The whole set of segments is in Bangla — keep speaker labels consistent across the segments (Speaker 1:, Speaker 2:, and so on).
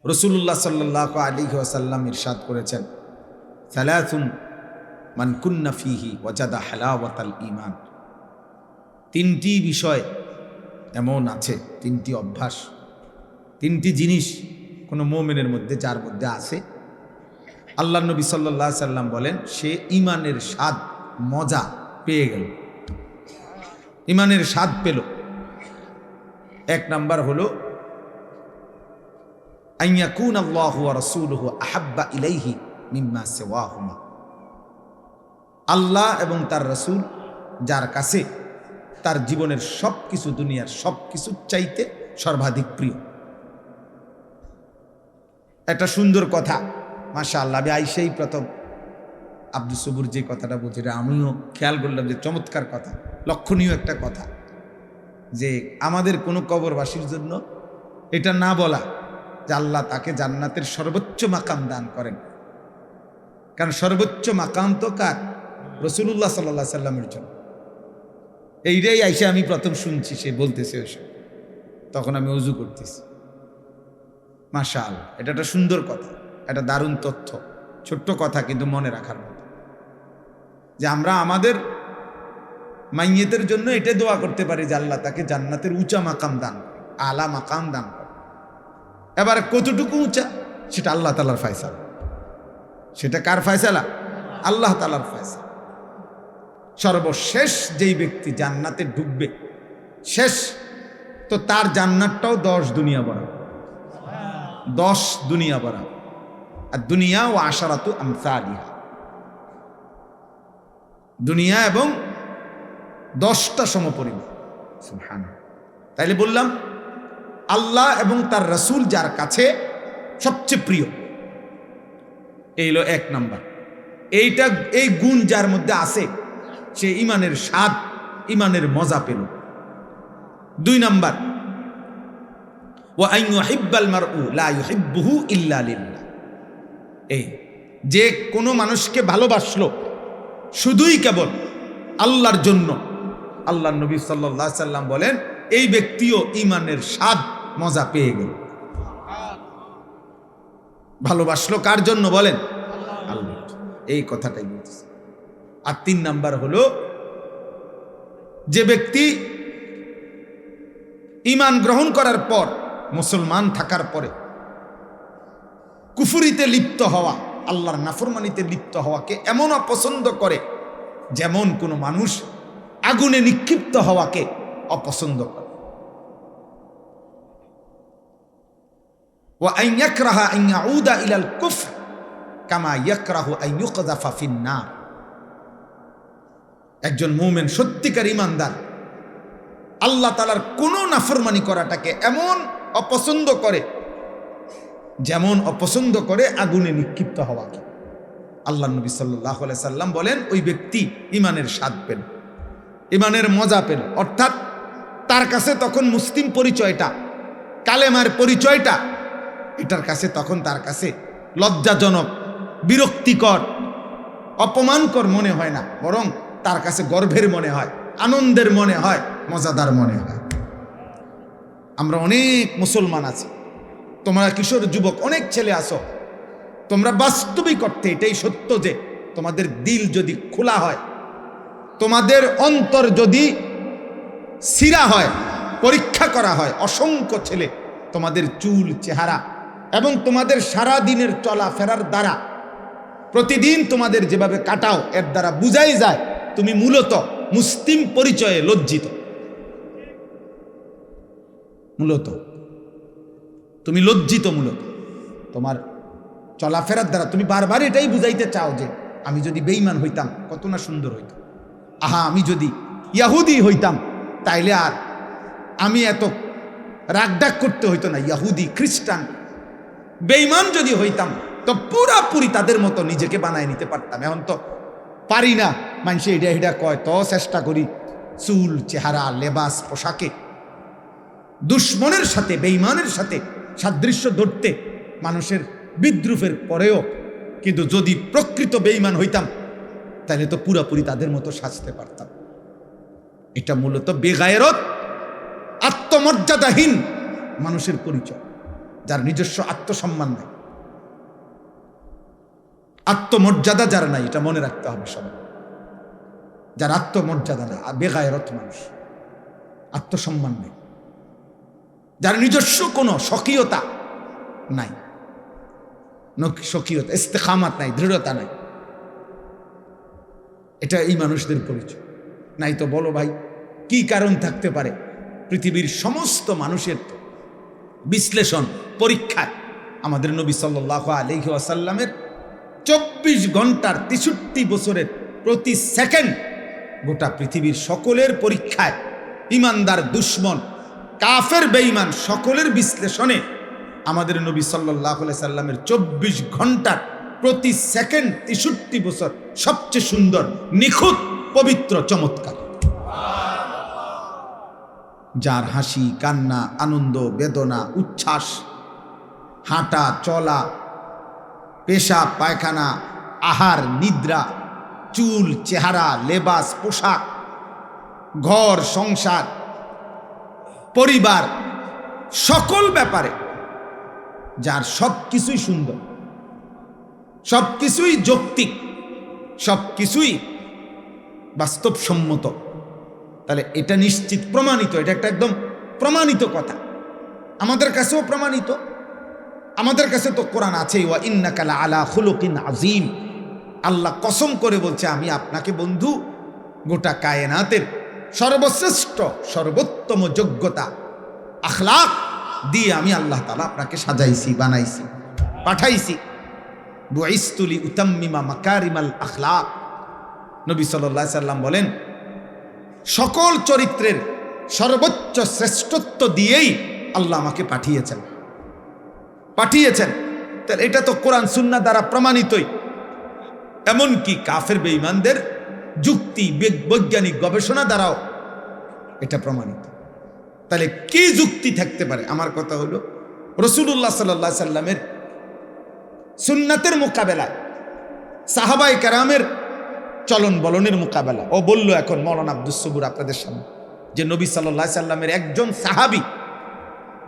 Speaker 1: রাসূলুল্লাহ সাল্লাল্লাহু আলাইহি ওয়াসাল্লাম ইরশাদ করেছেন, সালাসুন মান কুন্না ফীহি ওয়াজাদা হালাওয়াতাল ঈমান। তিনটি বিষয় এমন আছে, তিনটি অভ্যাস, তিনটি জিনিস কোনো মুমিনের মধ্যে, যার মধ্যে আছে, আল্লাহ নবী সাল্লাল্লাহু আলাইহি সাল্লাম বলেন সে ঈমানের স্বাদ মজা পেয়ে গেল, ঈমানের স্বাদ পেল। এক নাম্বার হলো আইয়াকুন আল্লাহু ওয়া রাসূলুহু আহাব্বা ইলাইহি মিম্মা সিওয়াহুমা। আল্লাহ এবং তার রাসূল যার কাছে তার জীবনের সব কিছু, দুনিয়ার সব কিছুর চাইতে সর্বাধিক প্রিয়। একটা সুন্দর কথা, মাশাআল্লাহ। আমি আইসেই প্রথম আব্দুল সবুর যে কথাটা বলছি, আমিও খেয়াল করলাম যে চমৎকার কথা, লক্ষণীয় একটা কথা, যে আমাদের কোনো কবরবাসীর জন্য এটা না বলা যে আল্লাহ তাকে জান্নাতের সর্বোচ্চ মাকাম দান করেন। কারণ সর্বোচ্চ মাকাম তো কার? রাসূলুল্লাহ সাল্লাল্লাহু আলাইহি সাল্লামের জন্য। এইটাই আইসা আমি প্রথম শুনছি, সে বলতেছে ওইসব, তখন আমি ওযু করতেছি। মাশাআল্লাহ, এটা একটা সুন্দর কথা, একটা দারুণ তথ্য, ছোট্ট কথা কিন্তু মনে রাখার মতো, যে আমরা আমাদের মাইয়েতের জন্য এটা দোয়া করতে পারি যে আল্লাহ তাকে জান্নাতের উঁচা মাকাম দান করে, আলা মাকাম দান করে। এবার কতটুকু উঁচা সেটা আল্লাহ তাআলার ফয়সালা। সেটা কার ফয়সালা? আল্লাহ তাআলার ফয়সালা। সর্বশেষ যেই ব্যক্তি জান্নাতে ঢুকবে, শেষ, তো তার জান্নাতটাও 10 দুনিয়া বরাবর, 10 দুনিয়া বরাবর। আর দুনিয়া ও আশারাতু আমসালিহা, দুনিয়া এবং 10টা সমপরিমাণ। সুবহানাল্লাহ। তাইলে বললাম আল্লাহ এবং তার রাসূল যার কাছে সবচেয়ে প্রিয়, এই হলো এক নাম্বার। এইটা, এই গুণ যার মধ্যে আছে, সে ঈমানের স্বাদ, ঈমানের মজা পেল। 2 নাম্বার, ওয়া আন ইউহিব্বাল মারউ লা ইউহিব্বুহু ইল্লা লিল্লাহ। এই যে কোনো মানুষকে ভালোবাসলো শুধুই কেবল আল্লাহর জন্য, আল্লাহর নবী সাল্লাল্লাহু আলাইহি সাল্লাম বলেন এই ব্যক্তিও ঈমানের স্বাদ মজা পেয়ে গেল। ভালোবাসলো কার জন্য বলেন? আল্লাহর জন্য। এই কথাটাই বলতেছে। আর 3 নাম্বার হলো, যে ব্যক্তি ঈমান গ্রহণ করার পর, মুসলমান থাকার পরে কুফরিতে লিপ্ত হওয়া, আল্লাহর নাফরমানিতে লিপ্ত হওয়াকে এমন অপছন্দ করে যেমন কোনো মানুষ আগুনে নিক্ষিপ্ত হওয়াকে অপছন্দ করে। ওয়া আন ইয়াকরাহা আন ইয়াউদা ইলাল কুফর কামা ইয়াকরাহু আন ইউকযাফা ফিন নার। একজন মুমিন, সত্যিকার ঈমানদার, আল্লাহ তাআলার কোনো নাফরমানি করাটাকে এমন অপছন্দ করে যেমন অপছন্দ করে আগুনে নিক্ষিপ্ত হওয়াকে। আল্লাহ নবী সাল্লাল্লাহু আলাইহি সাল্লাম বলেন ওই ব্যক্তি ঈমানের স্বাদ পেল, ঈমানের মজা পেল। অর্থাৎ তার কাছে তখন মুসলিম পরিচয়টা, কালেমার পরিচয়টা, এটার কাছে তখন তার কাছে লজ্জাজনক, বিরক্তিকর, অপমানকর মনে হয় না, বরং তার কাছে গর্বের মনে হয়, আনন্দের মনে হয়, মজাদার মনে হয়। আমরা অনেক মুসলমান আছি, তোমরা কিশোর যুবক অনেক ছেলে আসো, তোমরা বাস্তবিক অর্থে এটাই সত্য যে তোমাদের দিল যদি খোলা হয়, তোমাদের অন্তর যদি সিরা হয়, পরীক্ষা করা হয়, অসংখ্য ছেলে তোমাদের চুল, চেহারা এবং তোমাদের সারা দিনের চলাফেরার দ্বারা, প্রতিদিন তোমাদের যেভাবে কাটাও, এর দ্বারা বুঝাই যায় তুমি মূলত মুসলিম পরিচয়ে লজ্জিত। মূলত তুমি লজ্জিত, মূলত তোমার চলাফেরার দ্বারা তুমি বারবার এটাই বুঝাইতে চাও যে আমি যদি বেঈমান হইতাম কত না সুন্দর হইতাম, আহা আমি যদি ইয়াহুদি হইতাম তাইলে আর আমি এত রাগডাক করতে হইতো না। ইয়াহুদি, খ্রিস্টান, বেঈমান যদি হইতাম তো পুরাপুরি তাদের মতো নিজেকে বানায় নিতে পারতাম। এখন তো পারি না, মানুষে এটা এটা কয়, তো চেষ্টা করি চুল, চেহারা, লেবাস, পোশাকে দুশ্মনের সাথে, বেঈমানের সাথে সাদৃশ্য ধরতে মানুষের বিদ্রুপের পরেও, কিন্তু যদি প্রকৃত বেঈমান হইতাম তাহলে তো পুরাপুরি তাদের মতো সাজতে পারতাম। এটা মূলত বেগায়রত, আত্মমর্যাদাহীন মানুষের পরিচয়। যার নিজস্ব আত্মসম্মান নাই, আত্মমর্যাদা যার নাই, এটা মনে রাখতে হবে সবাই। যার আত্মমর্যাদা নাই, বেগায়রত মানুষ, আত্মসম্মান নেই, যার নিজস্ব কোনো স্বকীয়তা নাই, স্বকীয়তা ইস্তেকামাত নাই, দৃঢ়তা নাই, এটা এই মানুষদের পরিচয়। নাই তো বলো ভাই কি কারণ থাকতে পারে? পৃথিবীর সমস্ত মানুষের বিশ্লেষণ পরীক্ষায় আমাদের নবী সাল্লাল্লাহু আলাইহি ওয়াসাল্লামের 24 ঘন্টার 63 বছরের প্রতি সেকেন্ড গোটা পৃথিবীর সকলের পরীক্ষায়, ইমানদার দুশ্মন কাফের বেঈমান সকলের বিশ্লেষণে আমাদের নবী সাল্লাল্লাহু আলাইহি সাল্লামের 24 ঘন্টার প্রতি সেকেন্ড 63 বছর সবচেয়ে সুন্দর, নিখুঁত, পবিত্র, চমৎকার। যার হাসি, কান্না, আনন্দ, বেদনা, উচ্ছ্বাস, হাঁটা চলা, পেশাব পায়খানা, আহার নিদ্রা, চুল চেহারা, লেবাস পোশাক, ঘর সংসার, পরিবার, সকল ব্যাপারে যার সব কিছুই সুন্দর, সব কিছুই যৌক্তিক, সব কিছুই বাস্তবসম্মত, তাহলে এটা নিশ্চিত প্রমাণিত, এটা একটা একদম প্রমাণিত কথা, আমাদের কাছেও প্রমাণিত। আমাদের কাছে তো কোরআন আছেই, ওয়া ইন্নাকা লাআলা খুলুকিন আযীম। আল্লাহ কসম করে বলছে, আমি আপনাকে বন্ধু গোটা কায়নাতের সর্বশ্রেষ্ঠ সর্বোত্তম যোগ্যতা আখলাক দিয়ে আমি আল্লাহ তাআলা আপনাকে সাজাইছি, বানাইছি, পাঠাইছি। বুইসতু লিউতাম্মিমা মাকারিমাল আখলাক। নবী সাল্লাল্লাহু আলাইহি সাল্লাম বলেন, সকল চরিত্রের সর্বোচ্চ শ্রেষ্ঠত্ব দিয়েই আল্লাহ আমাকে পাঠিয়েছেন। তাহলে এটা তো কোরআন সুন্নাহ দ্বারা প্রমাণিতই। এমনকি কাফের বেঈমানদের যুক্তি, বৈজ্ঞানিক গবেষণা দ্বারাও এটা প্রমাণিত। তাহলে কি যুক্তি থাকতে পারে? আমার কথা হলো, রাসূলুল্লাহ সাল্লাল্লাহু আলাইহি সাল্লামের সুন্নাতের মোকাবেলায় সাহাবায়ে কেরামের চলন বলনের মোকাবেলা। ও বলল এখন মওলানা আব্দুস সবুর আপনাদের সামনে যে নবী সাল্লাল্লাহু আলাইহি সাল্লামের একজন সাহাবী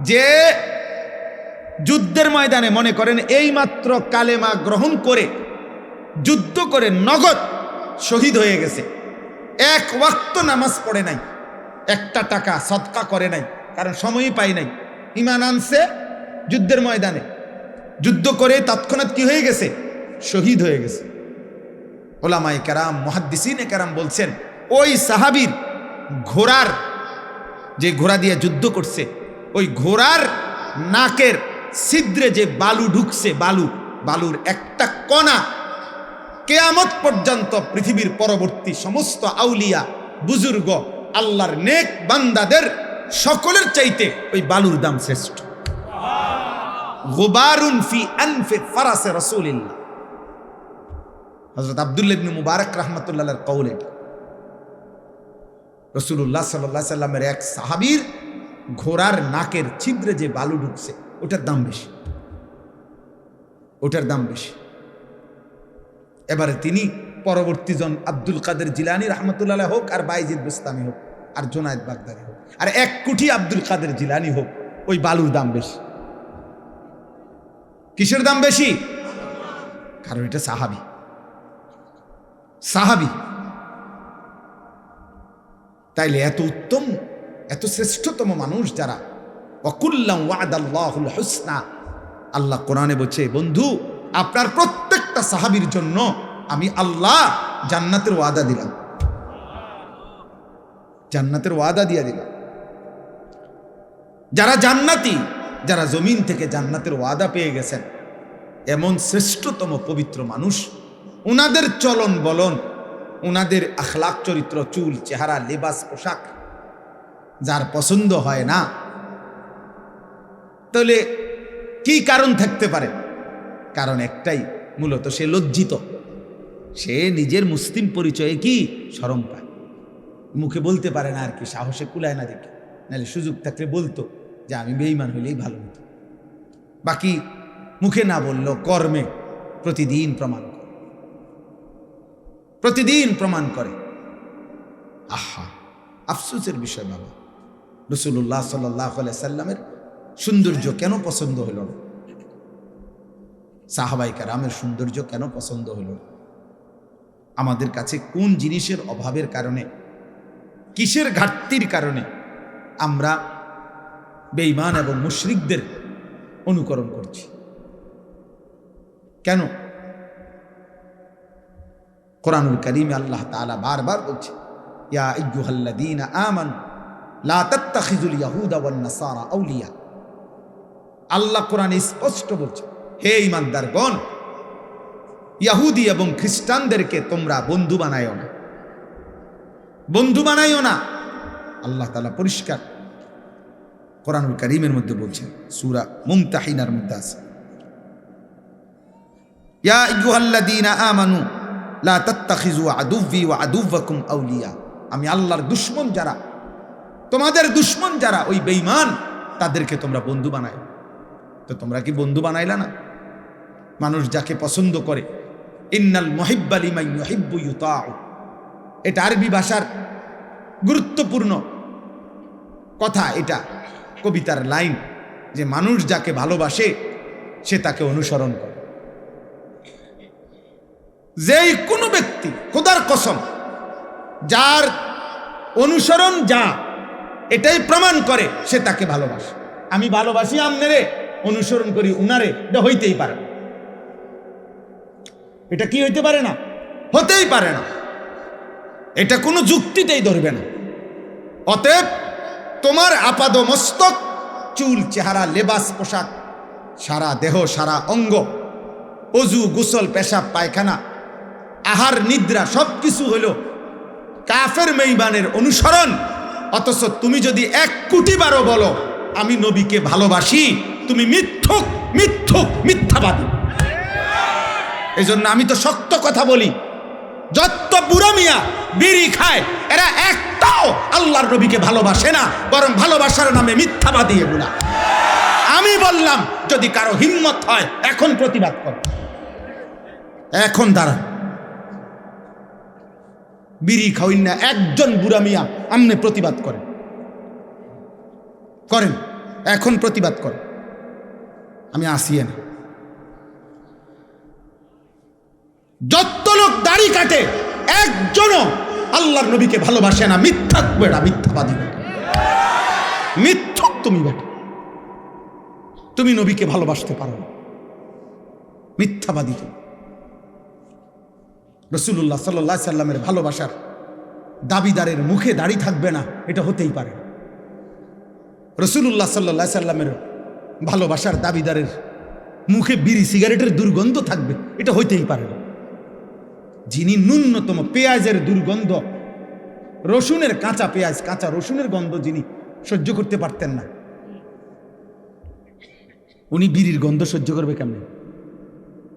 Speaker 1: যে যুদ্ধের ময়দানে মনে করেন এইমাত্র কালেমা গ্রহণ করে যুদ্ধ করে নগদ শহীদ হয়ে গেছে, এক ওয়াক্ত নামাজ পড়ে নাই, একটা টাকা সদকা করে নাই, কারণ সময়ই পাই নাই, ঈমান আনছে যুদ্ধের ময়দানে, যুদ্ধ করে তৎক্ষণাৎ কি হয়ে গেছে? শহীদ হয়ে গেছে। ওলামায়ে কেরাম, মুহাদ্দিসিনে কেরাম বলছেন, ওই সাহাবীর ঘোড়ার, যে ঘোড়া দিয়ে যুদ্ধ করছে, ওই ঘোড়ার নাকের ছিদ্রে যে বালু ঢুকছে, বালুর একটা কণা কিয়ামত পর্যন্ত পৃথিবীর পরবর্তী সমস্ত আউলিয়া, বুজুর্গ, আল্লাহর নেক বান্দাদের সকলের চাইতে ওই বালুর দাম শ্রেষ্ঠ। গুবারুন ফি আনফি ফারাসে রাসূলিল্লাহ। হযরত আব্দুল্লাহ ইবনে মুবারক রাহমাতুল্লাহ আলাইহির কওল এটা। রাসূলুল্লাহ সাল্লাল্লাহু আলাইহি সাল্লামের এক সাহাবীর ঘোড়ার নাকের ছিদ্রে যে বালু ঢুকছে, ওটার দাম বেশি, ওটার দাম বেশি। এবারে তিনি পরবর্তী জন আব্দুল কাদের জিলানী রাহমাতুল্লাহ আলাইহি হোক, আর বাইজিদ বুস্তামি হোক, আর জুনায়েদ বাগদাদি হোক, আর 1 কোটি আব্দুল কাদের জিলানী হোক, ওই বালুর দাম বেশি। কিসের দাম বেশি? কারণ এটা সাহাবী। তাইলে এত উত্তম, এত শ্রেষ্ঠতম মানুষ যারা, ওয়াকুল্লাম ওয়াদাল্লাহুল হুসনা, আল্লাহ কোরআনে বলছে, বন্ধু আপনার প্রত্যেকটা সাহাবীর জন্য আমি আল্লাহ জান্নাতের ওয়াদা দিলাম, জান্নাতের ওয়াদা দিয়ে দিলাম। যারা জান্নাতি, যারা জমিন থেকে জান্নাতের ওয়াদা পেয়ে গেছেন, এমন শ্রেষ্ঠতম পবিত্র মানুষ, উনাদের চলন বলন, উনাদের আখলাক চরিত্র, চুল চেহারা, লেবাস পোশাক যার পছন্দ হয় না, তাহলে কি কারণ থাকতে পারে? কারণ একটাই, মূলত সে লজ্জিত, সে নিজের মুসলিম পরিচয়ে কি শরম পায়, মুখে বলতে পারে না, আর কি সাহসে কুলায় না দেখে, নাহলে সুযোগ থাকলে বলতো যে আমি বেঈমান হইলেই ভালো হতো। বাকি মুখে না বললেও কর্মে প্রতিদিন প্রমাণ করে। আহা, আফসোসের বিষয় বাবা, রাসূলুল্লাহ সাল্লাল্লাহু আলাইহি সাল্লামের সৌন্দর্য কেন পছন্দ হইল না? সাহাবাই কেরামের সৌন্দর্য কেন পছন্দ হইল না? আমাদের কাছে কোন জিনিসের অভাবের কারণে, কিসের ঘাটতির কারণে আমরা বেঈমান এবং মুশরিকদের অনুকরণ করছি? কেন? কোরআনুল কারীমে আল্লাহ তাআলা বারবার বলছে, ইয়া আইয়ুহাল্লাযীনা আমানু লা তাত্তাখিযুল ইয়াহুদা ওয়ান নাসারা আউলিয়া। আল্লাহ কোরআনে স্পষ্ট বলছে, হে ঈমানদারগণ, ইহুদি এবং খ্রিস্টানদেরকে তোমরা বন্ধু বানাইও না, বন্ধু বানাইও না। আল্লাহ তাআলা পরিষ্কার কোরআনুল কারীমের মধ্যে বলছেন, সূরা মুমতাহিনার মধ্যে আছে, ইয়া আইয়ুহাল্লাযীনা আমানু লা তাত্তাখিযু আদুव्বি ওয়া আদুव्বাকুম আউলিয়া। আমি আল্লাহর দুশমন যারা, তোমাদের দুশমন যারা, ওই বেঈমান, তাদেরকে তোমরা বন্ধু বানায়। তো তোমরা কি বন্ধু বানাইলা না? মানুষ যাকে পছন্দ করে, ইন্নাল মুহিব্বা লিমান ইউহিব্বু ইউতাউ, এটা আরবি ভাষার গুরুত্বপূর্ণ কথা। এটা কবিতার লাইন যে মানুষ যাকে ভালোবাসে সে তাকে অনুসরণ করে। যেই কোনো ব্যক্তি, খোদার কসম, যার অনুসরণ যা এটাই প্রমাণ করে সে তাকে ভালোবাসে। আমি ভালোবাসি আমনেরে, অনুসরণ করি উনারে, এটা হইতেই পারে না। এটা কি হইতে পারে না? হতেই পারে না। এটা কোনো যুক্তিতেই ধরবে না। অতএব তোমার আপাদ মস্তক, চুল, চেহারা, লেবাস, পোশাক, সারা দেহ, সারা অঙ্গ, অজু, গোসল, পেশাব, পায়খানা, আহার, নিদ্রা, সবকিছু হলো কাফের বেঈমানের অনুসরণ। অথচ তুমি যদি 1 কোটি বারও বলো আমি নবীকে ভালোবাসি, তুমি মিথ্যুক, মিথ্যুক, মিথ্যাবাদী। এই জন্য আমি তো শক্ত কথা বলি, যত বুড়ো মিয়া বিড়ি খায় এরা একটাও আল্লাহর নবীকে ভালোবাসে না, বরং ভালোবাসার নামে মিথ্যাবাদী এগুলা। আমি বললাম যদি কারো হিম্মত হয় এখন প্রতিবাদ কর, এখন দাঁড়ান। বিড়ি খাওয়াই না একজন বুড়া মিয়া আমনে প্রতিবাদ করেন, করেন, এখন প্রতিবাদ করেন। আমি আসিয়ে না। যত লোক দাড়ি কাটে একজনও আল্লাহর নবীকে ভালোবাসে না। মিথ্যাক বেটা, মিথ্যাবাদী বেটা, মিথ্যুক তুমি বেটা। তুমি নবীকে ভালোবাসতে পারো না, মিথ্যাবাদী তুমি। রাসূলুল্লাহ সাল্লাল্লাহু আলাইহি সাল্লামের ভালোবাসার দাবিদারের মুখে দাড়ি থাকবে না, এটা হতেই পারে না। রাসূলুল্লাহ সাল্লাল্লাহু আলাইহি সাল্লামের ভালোবাসার দাবিদারের মুখে বিড়ি সিগারেটের দুর্গন্ধ থাকবে, এটা হইতেই পারে না। যিনি ন্যূনতম পেঁয়াজের দুর্গন্ধ, রসুনের, কাঁচা পেঁয়াজ, কাঁচা রসুনের গন্ধ যিনি সহ্য করতে পারতেন না, উনি বিড়ির গন্ধ সহ্য করবে কেমনে?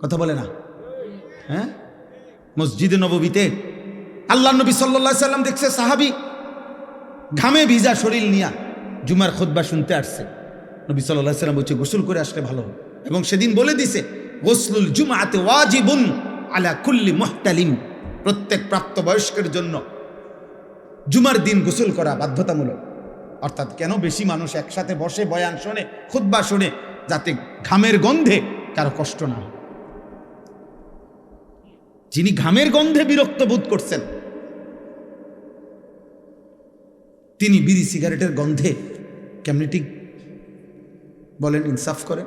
Speaker 1: কথা বলে না? হ্যাঁ, মসজিদে নববীতে আল্লাহ নবী সাল্লাল্লাহু আলাইহি সাল্লাম দেখছে সাহাবী ঘামে ভিজা শরীর নিয়া জুমার খুতবা শুনতে আসছে। নবী সাল্লাল্লাহু আলাইহি সাল্লাম বলছে গোসল করে আসলে ভালো। এবং সেদিন বলে দিছে গোসলুল জুমআতি ওয়াজিবুন আলা কুল্লি মুহতালিম, প্রত্যেক প্রাপ্তবয়স্কের জন্য জুমার দিন গোসল করা বাধ্যতামূলক। অর্থাৎ কেন? বেশি মানুষ একসাথে বসে বয়ান শোনে, খুতবা শোনে, যাতে ঘামের গন্ধে কারো কষ্ট না হয়। যিনি ঘামের গন্ধে বিরক্ত বোধ করছেন, তিনি বিড়ি সিগারেটের গন্ধে কেমনি ঠিক বলেন? ইনসাফ করে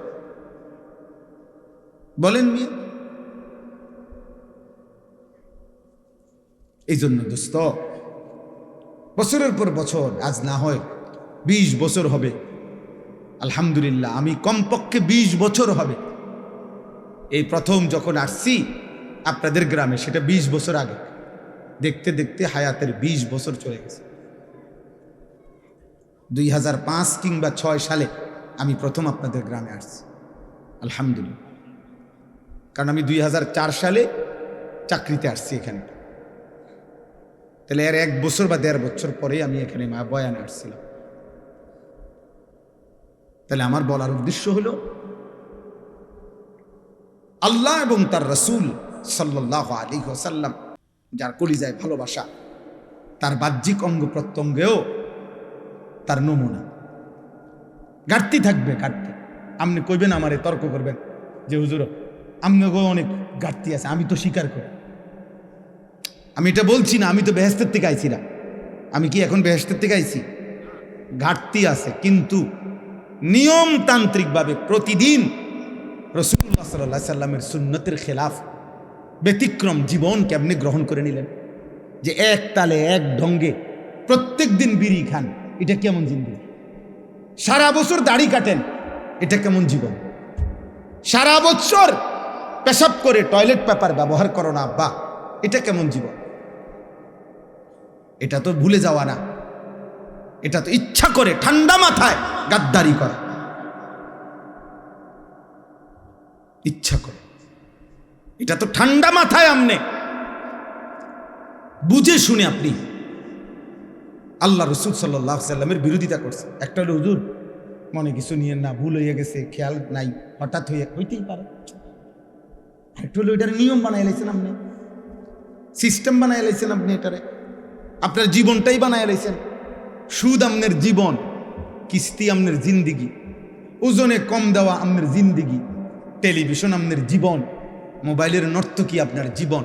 Speaker 1: বলেন মিয়া। এই জন্য দোস্ত, বছরের পর বছর, আজ না হয় 20 বছর হবে, আলহামদুলিল্লাহ, আমি কমপক্ষে 20 বছর হবে এই প্রথম যখন আসছি আপনাদের গ্রামে, সেটা 20 বছর আগে। দেখতে দেখতে হায়াতের 20 বছর চলে গেছে। 2005 কিংবা 6 সালে আমি প্রথম আপনাদের গ্রামে আসছি, আলহামদুলিল্লাহ। কারণ আমি 2004 সালে চাকরিতে আসছি এখানে। তাহলে এর 1 বছর বা 1.5 বছর পরে আমি এখানে বয়ানে আসছিলাম। তাহলে আমার বলার উদ্দেশ্য হলো আল্লাহ এবং তার রাসূল সাল্লাল্লাহু আলাইহি ওয়াসাল্লাম যার কলিজায় ভালোবাসা, তার বাহ্যিক অঙ্গ প্রত্যঙ্গেও তার নমুনা। ঘাটতি থাকবে, ঘাটতি। আপনি কইবেন আমারে, তর্ক করবেন যে হুজুর আপনাকেও অনেক ঘাটতি আছে, আমি তো স্বীকার করি। আমি এটা বলছি না, আমি তো বেহেশতের থেকে আইছি না। আমি কি এখন বেহেশতের থেকে আইছি? ঘাটতি আছে, কিন্তু নিয়মতান্ত্রিকভাবে প্রতিদিন রাসূলুল্লাহ সাল্লাল্লাহু আলাইহি সাল্লামের সুন্নতের খেলাফ ব্যতিক্রম জীবন কেমনে গ্রহণ করে নিলেন, যে এক তালে এক ঢঙ্গে প্রত্যেক দিন বিড়ি খান, এটা কেমন জিন্দেগি? সারা বছর দাড়ি কাটেন, এটা কেমন জীবন? সারা বছর পেশাব করে টয়লেট পেপার ব্যবহার করো না আব্বা, এটা কেমন জীবন? এটা তো ভুলে যাওয়া না, এটা তো ইচ্ছা করে ঠান্ডা মাথায় গাদ্দারি করা, ইচ্ছা করে। এটা তো ঠান্ডা মাথায় আমনে বুঝে শুনে আপনি আল্লাহ রসুল সাল্লাল্লাহু আলাইহি সাল্লামের বিরোধিতা করছে। একটা হলো হুজুর মনে কিছু নিয়েন না, ভুল হয়ে গেছে, খেয়াল নাই, হঠাৎ হইতেই পারে। একটু হলো এটার নিয়ম বানাই লাইছেন আপনি, সিস্টেম বানাই লাইছেন আপনি, এটারে আপনার জীবনটাই বানাই লাইছেন। সুদ আমনের জীবন, কিস্তি আমনের জিন্দিগি, ওজনে কম দেওয়া আমনের জিন্দিগি, টেলিভিশন আমনের জীবন, মোবাইলের নর্তকী আপনার জীবন,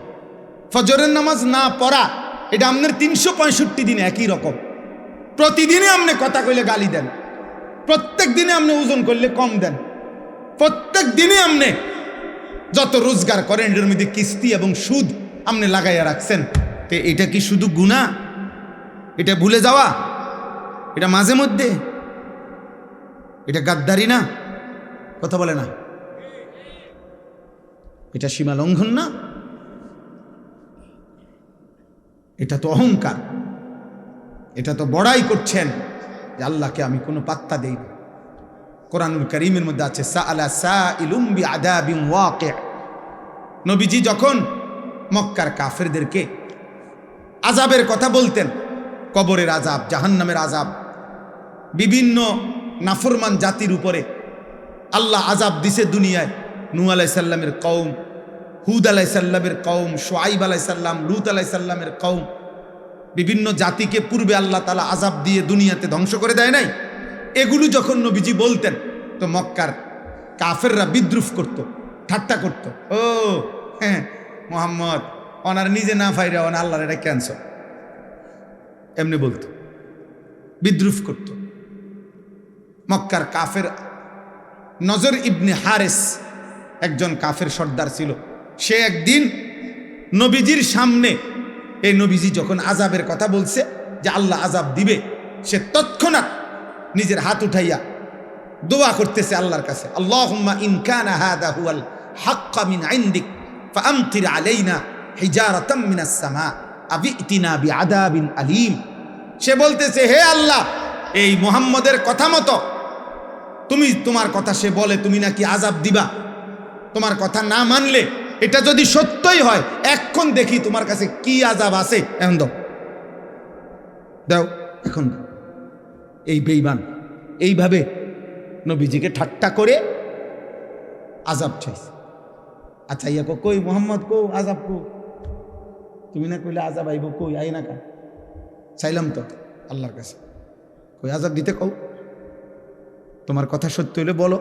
Speaker 1: ফজরের নামাজ না পড়া এটা আপনার 365 দিন একই রকম। প্রতিদিনে আপনি কথা কইলে গালি দেন, প্রত্যেক দিনে আপনি ওজন করলে কম দেন, প্রত্যেক দিনে আপনি যত রোজগার করেন এটার মধ্যে কিস্তি এবং সুদ আপনি লাগাইয়া রাখছেন। তো এটা কি শুধু গুনাহ? এটা ভুলে যাওয়া? এটা মাঝে মধ্যে? এটা গাদ্দারি না? কথা বলে না? এটা সীমা লঙ্ঘন না? এটা তো অহংকার, এটা তো বড়াই করছেন যে আল্লাহকে আমি কোনো পাত্তা দেই না। কোরআনুল কারীমের মধ্যে আছে সাআলা সাইলুম বিআযাবিন ওয়াকি'। নবীজি যখন মক্কার কাফেরদেরকে আযাবের কথা বলতেন, কবরের আযাব, জাহান্নামের আযাব, বিভিন্ন নাফরমান জাতির উপরে আল্লাহ আযাব দিছে দুনিয়ায়। নূহ আলাইহিস সালামের কওম, হুদ আলাইহিস সালামের কওম, শুআইব আলাইহিস সালাম, লূত আলাইহিস সালামের কওম, বিভিন্ন জাতিকে পূর্বে আল্লাহ তাআলা আযাব দিয়ে দুনিয়াতে ধ্বংস করে দেয় নাই? এগুলো যখন নবীজি বলতেন তো মক্কার কাফেররা বিদ্রুপ করত, ঠাট্টা করত। ও হ্যাঁ, মুহাম্মদ ওনার নিজে না ফাইরা ওনা আল্লাহর এটা ক্যান্সার, এমনি বলতো, বিদ্রুপ করত। মক্কার কাফের নজর ইবনে হারেস একজন কাফের সর্দার ছিল। সে একদিন নবীজির সামনে, এই নবীজি যখন আযাবের কথা বলছে যে আল্লাহ আযাব দিবে, সে তৎক্ষণাৎ নিজের হাত উঠাইয়া দোয়া করতেছে আল্লাহর কাছে, আল্লাহুম্মা ইন কানা হাযা হুয়াল হাক্কা মিন ইনদিক ফাআমতির আলাইনা হিজারাতাম মিনাস সামা আবিতিনা বিআযাবিন আলীম। সে বলতেছে, হে আল্লাহ, এই মুহাম্মদের কথা মতো তুমি, তোমার কথা সে বলে তুমি নাকি আযাব দিবা, তোমার কথা না মানলে এটা যদি সত্যই হয় এখন দেখি তোমার কাছে কি আযাব আছে, এখন দাও দাও এখন। এই বেঈমান এইভাবে নবীজিকে ঠাট্টা করে আযাব চাইছে। আচ্ছা ইয়া কই মুহাম্মদ কো আযাব কো, তুমি না কইলে আযাব আইব, কই আই না কা? চাইলাম তো আল্লাহর কাছে, কই আযাব দিতে কও, তোমার কথা সত্য হইলে বলো।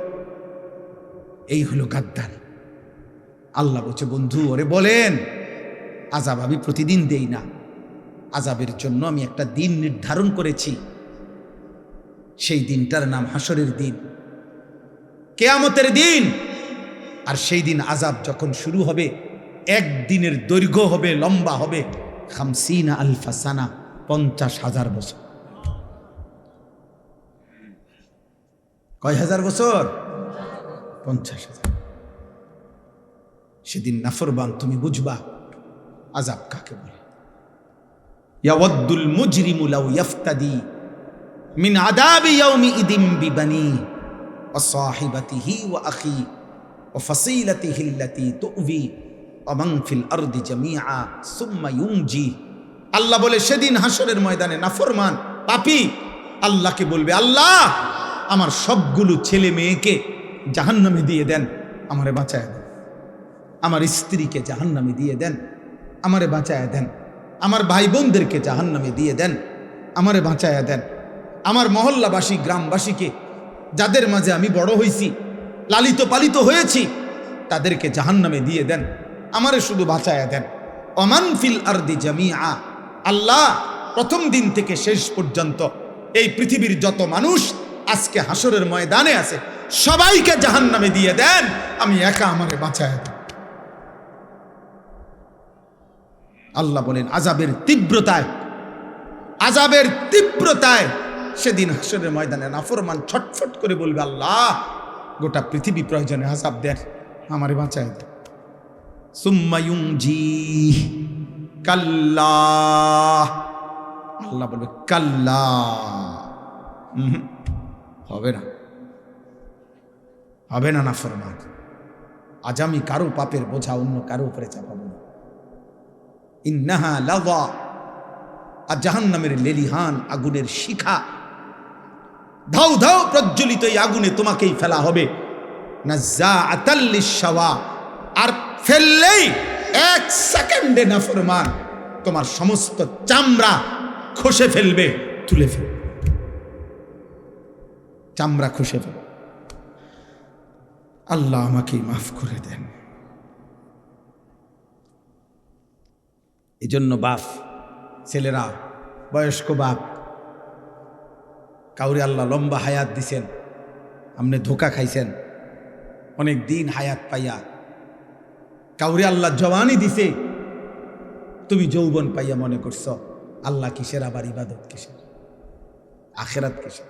Speaker 1: এই হলো গাদ্দার। আল্লাহ বলছে, বন্ধু ওরে বলেন আযাব আমি প্রতিদিন দেই না, আযাবের জন্য আমি একটা দিন নির্ধারণ করেছি, সেই দিনটার নাম হাসরের দিন, কিয়ামতের দিন। আর সেই দিন আযাব যখন শুরু হবে, একদিনের দৈর্ঘ্য হবে, লম্বা হবে 50 আলফা সানা, 50,000 বছর। কয় হাজার বছর? 50,000। সেদিন নাফরমান তুমি বুঝবা আযাব কাকে বলে। ইয়াওয়াদ্দুল মুজরিমু লাউ ইফতাদি মিন আযাবি ইয়াউমি ইদিম বিবানি ওয়া সাহিবাতিহি ওয়া আখি ওয়া ফাসিলাতিহি আল্লাতী তুবি ওয়া মান ফিল আরদি জামিআ সুম্মা ইউনজি। আল্লাহ বলে সেদিন হাসরের ময়দানে নাফরমান পাপী আল্লাহকে বলবে, আল্লাহ আমার সবগুলো ছেলে মেয়েকে জাহান্নামে দিয়ে দেন, আমারে বাঁচায় দেন। আমার স্ত্রীকে জাহান্নামে দিয়ে দেন, আমারে বাঁচায় দেন। আমার ভাই বোনদেরকে জাহান্নামে দিয়ে দেন, আমারে বাঁচায় দেন। আমার মহল্লাবাসী গ্রামবাসীকে যাদের মাঝে আমি বড় হয়েছি, লালিত পালিত হয়েছি, তাদেরকে জাহান্নামে দিয়ে দেন, আমারে শুধু বাঁচায়া দেন। ওমান ফিল আরদি জামিআ, আল্লাহ প্রথম দিন থেকে শেষ পর্যন্ত এই পৃথিবীর যত মানুষ আজকে হাসরের ময়দানে আছে, সবাইকে জাহান্নামে দিয়ে দেন, আমি একা আমারে বাঁচায়া দেন। আল্লাহ বলেন আযাবের তীব্রতায় সেদিন হাসরের ময়দানে নাফরমান ছটফট করে বলবে, আল্লাহ গোটা পৃথিবী প্রয়োজনে আযাব দেন, আমারে বাঁচায় দেন। সুম্মা ইউনজি, কাল্লা, আল্লাহ বলবে কাল্লা, হবে না নাফরমান। আজ আমি কারো পাপের বোঝা অন্য কারো উপরে চাপাবো না। ইন্নাহা লাযা, আর জাহান্নামের লেলিহান আগুনের শিখা, ধাউ ধাউ প্রজ্বলিত এই আগুনে তোমাকেই ফেলা হবে। নাযাআতাল লিশাওয়া, আর ফেললেই 1 সেকেন্ডে নাফরমান তোমার সমস্ত চামড়া খসে ফেলবে, তুলে ফেলবে, চামড়া খসে ফেলবে। আল্লাহ আমাকে মাফ করে দেন। এই জন্য বাপ, ছেলেরা, বয়স্ক বাপ, কাউরে আল্লাহ লম্বা হায়াত দিছেন, আপনি ধোকা খাইছেন, অনেক দিন হায়াত পাইয়া। কাউরে আল্লাহ জওয়ানি দিছে, তুমি যৌবন পাইয়া মনে করছ আল্লাহ কিসের, আবার ইবাদত কিসের, আখেরাত কিসের।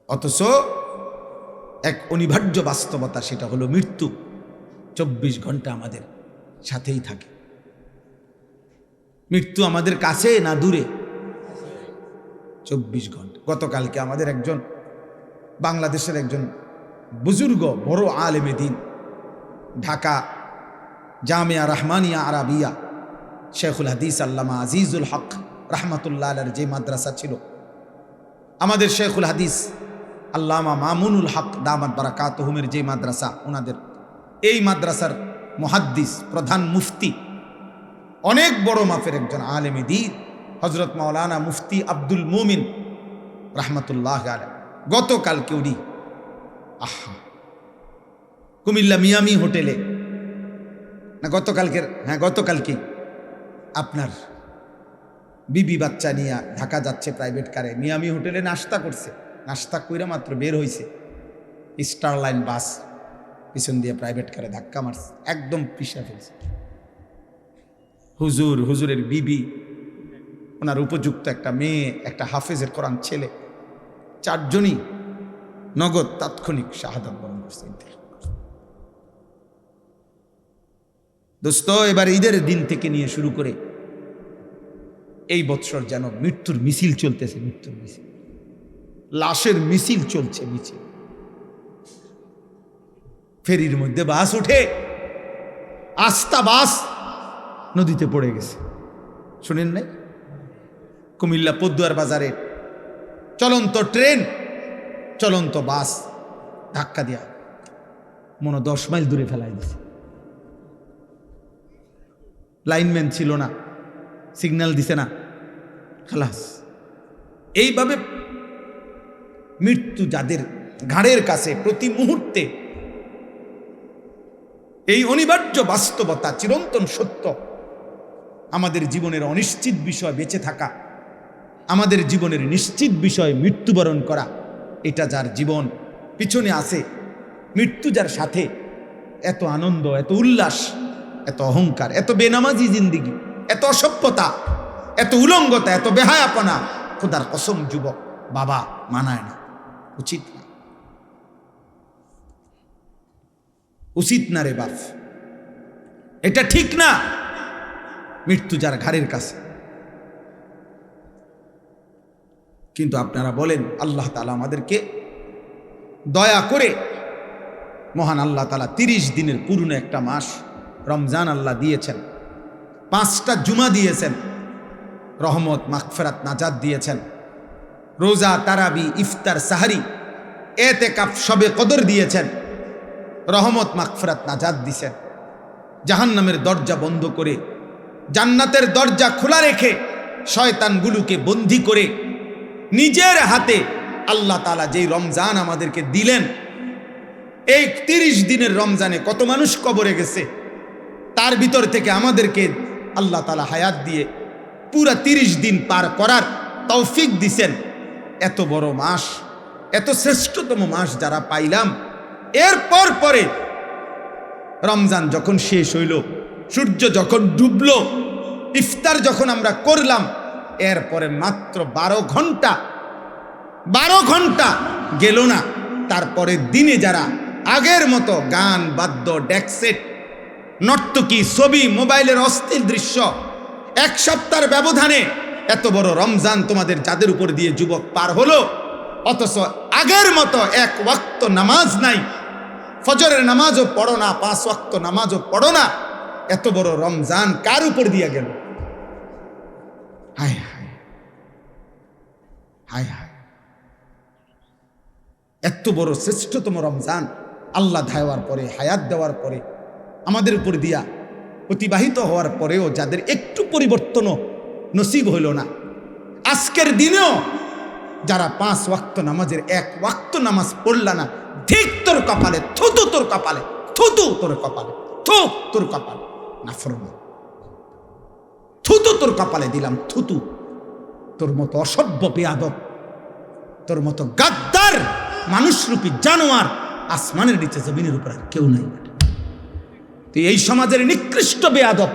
Speaker 1: অথচ এক অনিবার্য বাস্তবতা, সেটা হলো মৃত্যু 24 ঘন্টা আমাদের সাথেই থাকে। মৃত্যু আমাদের কাছে না দূরে? 24 ঘন্টা। গতকালকে আমাদের একজন বাংলাদেশের একজন বুজুর্গ বড় আলেমে দ্বীন, ঢাকা জামিয়া রহমানিয়া আরাবিয়া শেখুল হাদিস আল্লামা আজিজুল হক রহমতুল্লাহ আলাইহির যে মাদ্রাসা ছিল, আমাদের শেখুল হাদিস আল্লামা মামুনুল হক দামাত বারাকাতুহুমের যে মাদ্রাসা, ওনাদের এই মাদ্রাসার মুহাদ্দিস, প্রধান মুফতি, অনেক বড় মাপের একজন আলেমে দ্বীন হযরত মাওলানা মুফতি আব্দুল মুমিন রহমতুল্লাহ আলাইহি, গতকালকে উনি কুমিল্লা মিয়ামি হোটেলে, না গতকালকে আপনার বিবি বাচ্চা নিয়ে ঢাকা যাচ্ছে প্রাইভেট কারে, মিয়ামি হোটেলে নাস্তা করছে, নাস্তা কইরা মাত্র বের হয়েছে, স্টারলাইন বাস পিছন দিয়ে প্রাইভেট কারে ধাক্কা মারছে, একদম পিষা ফেলছে। হুজুরের বিবি, ওনার উপযুক্ত একটা মেয়ে, একটা হাফেজের কোরআন ছেলে, 4 জনই নগদ তাৎক্ষণিক শাহাদাত বরণ করছে। দোস্ত, এবার ঈদের দিন থেকে নিয়ে শুরু করে এই বৎসর যেন মৃত্যুর মিছিল চলতেছে, মৃত্যুর মিছিল, লাশের মিছিল চলছে, মিছিল। ফেরির মধ্যে বাস উঠে, আস্তা বাস নদীতে পড়ে গেছে, শুনেন নাই? কুমিল্লা পদ্মুয়ার বাজারে চলন্ত ট্রেন, চলন্ত বাস ধাক্কা দিয়া মনে 10 মাইল দূরে ফেলাই দিছে। লাইনম্যান ছিল না, সিগন্যাল দিছে না, খালাস। এইভাবে মৃত্যু যাদের ঘাড়ের কাছে প্রতি মুহূর্তে, এই অনিবার্য বাস্তবতা, চিরন্তন সত্য, আমাদের জীবনের অনিশ্চিত বিষয় বেঁচে থাকা, আমাদের জীবনের নিশ্চিত বিষয় মৃত্যুবরণ করা, এটা যার জীবন পিছনে আছে, মৃত্যু যার সাথে, এত আনন্দ, এত উল্লাস, এত অহংকার, এত বেনামাজি জিন্দিগি, এত অসভ্যতা, এত উলঙ্গতা, এত বেহায়াপনা, খোদার কসম যুবক বাবা মানায় না, উচিত না, উচিত না রে বাপ, এটা ঠিক না। মৃত্যু যার ঘাড়ের কাছে। কিন্তু আপনারা বলেন, আল্লাহ তাআলা আমাদেরকে দয়া করে, মহান আল্লাহ তাআলা 30 দিনের পূর্ণ একটা মাস রমজান আল্লাহ দিয়েছেন, 5টা জুমা দিয়েছেন, রহমত, মাগফিরাত, নাজাত দিয়েছেন, রোজা, তারাবি, ইফতার, সাহারি, এতেকাফ, শবে কদর দিয়েছেন, রহমত, মাগফিরাত, নাজাত দিয়েছেন। জাহান্নামের দরজা বন্ধ করে জান্নাতের দরজা খোলা রেখে শয়তানগুলোকে বন্দী করে নিজের হাতে আল্লাহ তাআলা যেই রমজান আমাদেরকে দিলেন, এই 30 দিনের রমজানে কত মানুষ কবরে গেছে, তার ভিতর থেকে আমাদেরকে আল্লাহ তাআলা হায়াত দিয়ে পুরা 30 দিন পার করার তৌফিক দিছেন। এত বড় মাস, এত শ্রেষ্ঠতম মাস যারা পাইলাম, এরপর পরে রমজান যখন শেষ হইল, সূর্য যখন ডুবল, ইফতার যখন আমরা করলাম, এরপরে মাত্র 12 ঘন্টা গেল না, তারপরে দিনে যারা আগের মতো গান বাদ্য ডেকসেট নর্তকী ছবি মোবাইলের অস্থির দৃশ্য, 1 সপ্তাহের ব্যবধানে এত বড় রমজান তোমাদের যাদের উপর দিয়ে যুবক পার হলো, অথচ আগের মতো 1 ওয়াক্ত নামাজ নাই, ফজরের নামাজও পড়ো না, 5 ওয়াক্ত নামাজও পড়ো না, এত বড় রমজান কার উপর দিয়ে গেল? হায় হায় হায় হায়, এত বড় শ্রেষ্ঠতম রমজান আল্লাহ দেওয়ার পরে, হায়াত দেওয়ার পরে, আমাদের উপর দিয়া অতিবাহিত হওয়ার পরেও যাদের একটু পরিবর্তনও নসিব হইল না, আজকের দিনেও যারা 5 ওয়াক্ত নামাজের 1 ওয়াক্ত নামাজ পড়লা না, ঠিক তোর কপালে, থুতু তোর কপালে, থুতু তোর কপালে, থু তোর কপালে, নাফরমান, থুতু তোর কপালে দিলাম, থুতু। তোর মতো অসভ্য বেয়াদব, তোর মতো গাদ্দার মানুষরূপী জানোয়ার আসমানের নিচে জমিনের উপর আর কেউ নাই। তুই এই সমাজের নিকৃষ্ট বেয়াদব,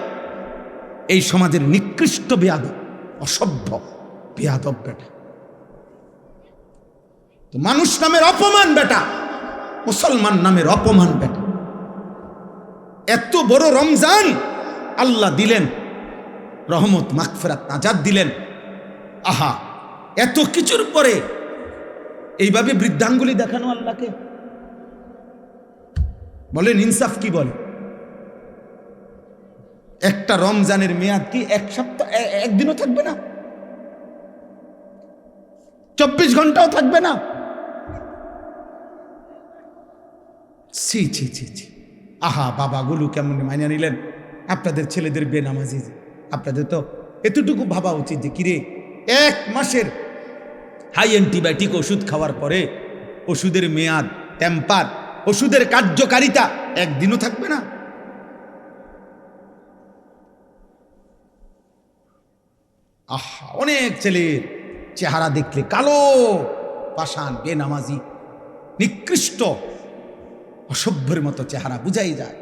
Speaker 1: এই সমাজের নিকৃষ্ট বেয়াদব, অসভ্য বেয়াদব বেটা। তো মানুষ নামের অপমান বেটা, মুসলমান নামের অপমান বেটা। এত বড় রমজান আল্লাহ দিলেন, রহমত মাগফিরাত নাজাত দিলেন। আহা, এত কিছুর পরে এইভাবে বৃদ্ধাঙ্গুলি দেখানো আল্লাহকে, বলেন ইনসাফ কি বলে? একটা রমজানের মেয়াদ কি 1 সপ্তাহ, 1 দিনও থাকবে না, 24 ঘন্টাও থাকবে না। ছি ছি ছি ছি, আহা, বাবাগুলো কেমন মাইনা নিলেন আপনাদের ছেলেদের বেনামাজি। আপনাদের তো এতটুকু ভাবা উচিত যে কিরে, 1 মাসের হাই অ্যান্টিবায়োটিক ওষুধ খাওয়ার পরে ওষুধের মেয়াদ, টেম্পার, ওষুধের কার্যকারিতা 1 দিনও থাকবে না। আহা, অনেক ছেলের চেহারা দেখলে কালো, পাষাণ, বেনামাজি, নিকৃষ্ট, অসভ্যের মতো চেহারা বুঝাই যায়,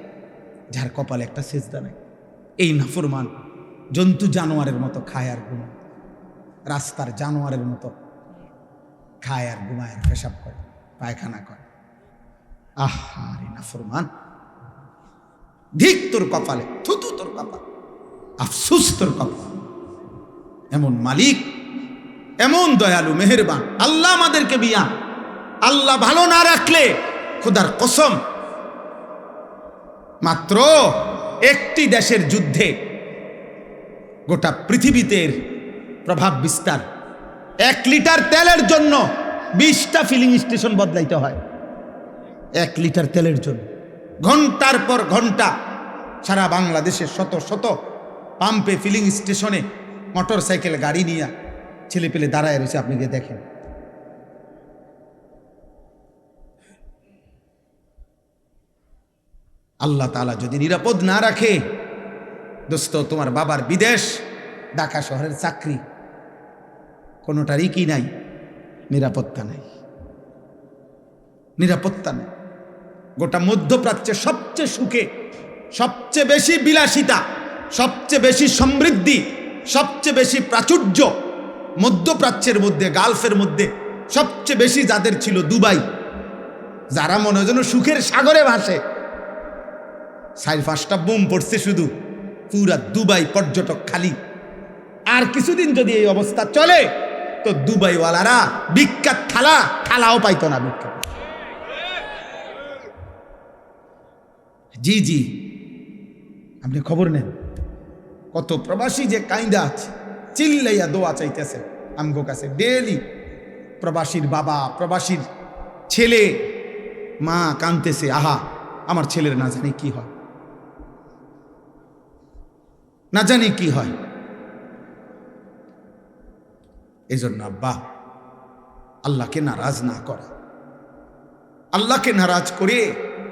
Speaker 1: যার কপালে একটা সেজদা নাই। এই নাফরমান জন্তু জানোয়ারের মতো খায় আর ঘুমায়, রাস্তার জানোয়ারের মতো খায় আর ঘুমায় আর পেশাব করে, পায়খানা করে। আহা রে নাফরমান, ধিক তোর কপালে, থুতু তোর কপাল, আফসুস তোর কপাল। এমন মালিক, এমন দয়ালু মেহেরবান আল্লাহ আমাদেরকে বিয়া। আল্লাহ ভালো না রাখলে খোদার কসম, মাত্র একটি দেশের যুদ্ধে গোটা পৃথিবীতে প্রভাব বিস্তার। 1 লিটার তেলের জন্য 20টা ফিলিং স্টেশন বদলাইতে হয়। 1 লিটার তেলের জন্য ঘন্টার পর ঘন্টা সারা বাংলাদেশের শত শত পাম্পে, ফিলিং স্টেশনে মোটর সাইকেল গাড়ি নিয়ে ছেলে পেলে দাঁড়ায় রয়েছে, আপনি গিয়ে দেখেন। আল্লাহ তাআলা যদি নিরাপদ না রাখে, দোস্ত, তোমার বাবার বিদেশ, ঢাকা শহরের চাকরি, কোনোটারই কি নাই, নিরাপত্তা নাই, নিরাপত্তা নেই। গোটা মধ্যপ্রাচ্যে সবচেয়ে সুখে, সবচেয়ে বেশি বিলাসিতা, সবচেয়ে বেশি সমৃদ্ধি, সবচেয়ে বেশি প্রাচুর্য মধ্যপ্রাচ্যের মধ্যে, গালফের মধ্যে সবচেয়ে বেশি যাদের ছিল দুবাই, যারা মনে হয় যেন সুখের সাগরে ভাসে। 4-5টা বোম পড়ছে শুধু, পুরা দুবাই পর্যটক খালি। আর কিছুদিন যদি এই অবস্থা চলে তো দুবাইওয়ালারা বিখ্যাত থালাও পাইতো না। বিখ্যাত, জি জি, আপনি খবর নেন, কত প্রবাসী যে কাইন্দা আছে, চিল্লাইয়া দোয়া চাইতেছে আমগো কাছে ডেলি। প্রবাসীর বাবা, প্রবাসীর ছেলে, মা কাঁদতেছে, আহা আমার ছেলের না জানি কি হয়, না জানি কি হয়। এই জন্য আব্বা, আল্লাহকে নারাজ না করা। আল্লাহকে নারাজ করে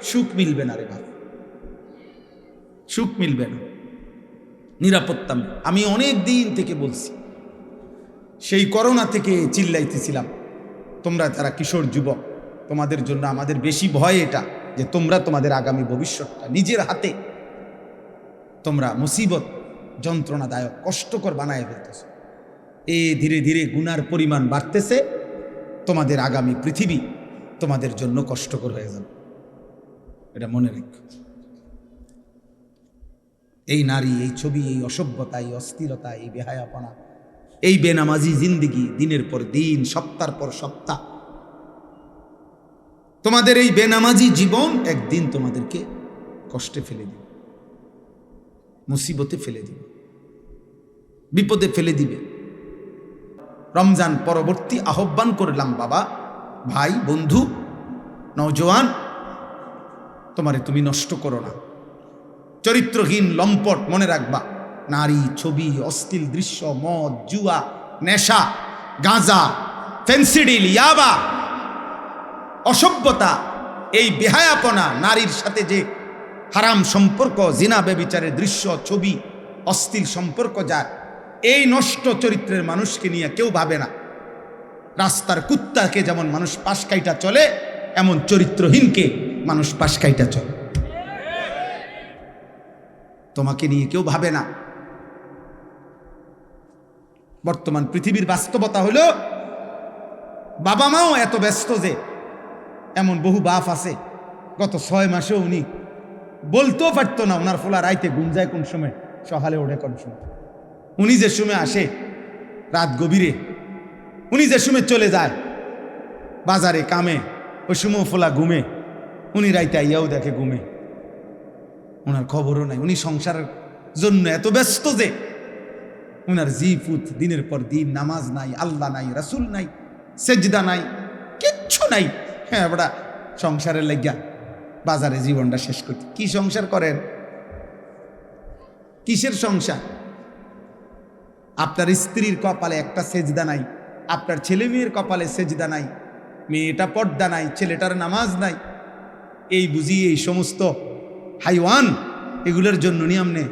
Speaker 1: সুখ মিলবে না রে ভাই, সুখ মিলবে না, নিরাপত্তা। আমি অনেক দিন থেকে বলছি, সেই করোনা থেকে চিল্লাইতেছিলাম, তোমরা যারা কিশোর যুবক, তোমাদের জন্য আমাদের বেশি ভয় এটা যে তোমরা তোমাদের আগামী ভবিষ্যৎটা নিজের হাতে তোমরা মুসিবত, যন্ত্রণাদায়ক, কষ্টকর বানায় ফেলতেছ। ধীরে ধীরে গুনার পরিমাণ বাড়তেছে, তোমাদের আগামী পৃথিবী তোমাদের জন্য কষ্টকর হয়ে যাবে, এটা মনে রেখো। এই নারী, এই ছবি, এই অসভ্যতা, এই অস্থিরতা, এই বেহায়াপনা, এই বেনামাজি জিন্দিগি, দিনের পর দিন, সপ্তাহের পর সপ্তাহ, তোমাদের এই বেনামাজি জীবন একদিন তোমাদেরকে কষ্টে ফেলে দিবে, মুসিবতে ফেলে দিবে, বিপদে ফেলে দিবে। রমজান পরবর্তী আহ্বান করলাম, বাবা, ভাই, বন্ধু, নওজোয়ান, তোমারে তুমি নষ্ট করো না। চরিত্রহীন লম্পট মনে রাখবা, নারী, ছবি, অশ্লীল দৃশ্য, মদ, জুয়া, নেশা, গাঁজা, ফেন্সিডিল, ইয়াবা, অসভ্যতা, এই বেহায়াপনা, নারীর সাথে যে হারাম সম্পর্ক, জিনা ব্যভিচারের দৃশ্য, ছবি, অশ্লীল সম্পর্ক যায়, এই নষ্ট চরিত্রের মানুষকে নিয়ে কেউ ভাবে না। রাস্তার কুত্তাকে যেমন মানুষ পাশ কাইটা চলে, এমন চরিত্রহীনকে মানুষ পাশ কাইটা চলে। তোমাকে নিয়ে কেউ ভাবে না। বর্তমান পৃথিবীর বাস্তবতা হলো, বাবা মাও এত ব্যস্ত যে, এমন বহু বাপ আছে গত 6 মাসে উনি বলতেও পারতো না ওনার ফোলা রাইতে ঘুম যায় কোন সময়, সকালে ওঠে কোন সময়। উনি যে সময় আসে রাত গভীরে, উনি যে সময় চলে যায় বাজারে কামে, ওই সময় ফোলা ঘুমে, উনি রাইতে আইয়াও দেখে ঘুমে, ওনার খবরও নাই। উনি সংসারের জন্য এত ব্যস্ত যে উনার জিফুত দিনের পর দিন, নামাজ নাই, আল্লাহ নাই, রাসূল নাই, সেজদা নাই, কিচ্ছু নাই। হ্যাঁ বড়া, সংসারের লাগিয়া বাজারে জীবনটা শেষ করতে। কি সংসার করেন? কিসের সংসার? আপনার স্ত্রীর কপালে একটা সেজদা নাই, আপনার ছেলে মেয়ের কপালে সেজদা নাই, মেয়েটা পর্দা নাই, ছেলেটার নামাজ নাই। এই বুঝি এই সমস্ত হাইওয়ান, এগুলোর জন্য নি আমনে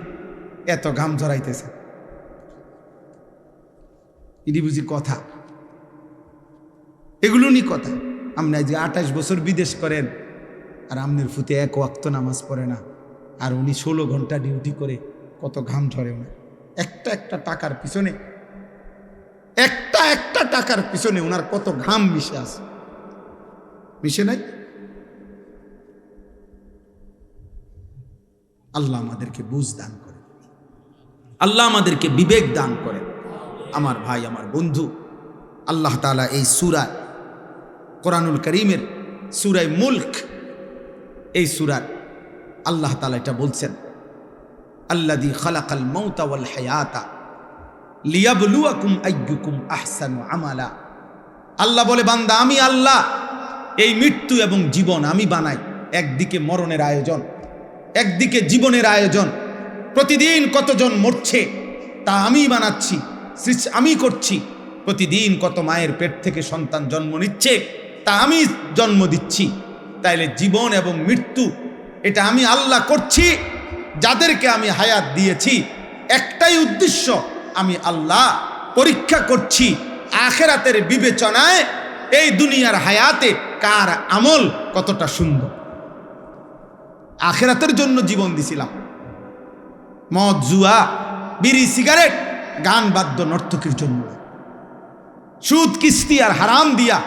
Speaker 1: এত ঘাম ঝরাইতেছে? এটি বুঝি কথা? এগুলো নি কথা? আপনি যে 28 বছর বিদেশ করেন, আর আমনের ফুতে 1 ওয়াক্ত নামাজ পড়ে না, আর উনি 16 ঘন্টা ডিউটি করে, কত ঘাম ঝরে ওনার। একটা একটা টাকার পিছনে, একটা একটা টাকার পিছনে ওনার কত ঘাম মিশে আছে, মিশে নাই? আল্লাহ আমাদেরকে বুঝ দান করে, আল্লাহ আমাদেরকে বিবেক দান করে। আমার ভাই, আমার বন্ধু, আল্লাহ তাআলা এই সূরা, কোরআনুল কারীমের সূরা মুলক, এই সূরার আল্লাহ তাআলা এটা বলছেন, আল্লাযী খালাকাল মাউতা ওয়াল হায়াতা লিয়াবলুয়াকুম আইয়ুকুম আহসানু আমালা। আল্লাহ বলে, বান্দা, আমি আল্লাহ এই মৃত্যু এবং জীবন আমি বানাই। একদিকে মরণের আয়োজন, একদিকে জীবনের আয়োজন। প্রতিদিন কতজন মরছে তা আমি বানাচ্ছি, আমি করছি। প্রতিদিন কত মায়ের পেট থেকে সন্তান জন্ম নিচ্ছে তা আমি জন্ম দিচ্ছি। তাইলে জীবন এবং মৃত্যু এটা আমি আল্লাহ করছি। যাদেরকে আমি হায়াত দিয়েছি, একটাই উদ্দেশ্য, আমি আল্লাহ পরীক্ষা করছি আখিরাতের বিবেচনায় এই দুনিয়ার হায়াতে কার আমল কতটা সুন্দর। আখিরাতের জন্য জীবন দিছিলাম। মদ, জুয়া, বিড়ি, সিগারেট, গান, বাদ্য, নর্তকীর জন্য না। সুদ, কিস্তি আর হারাম দিয়া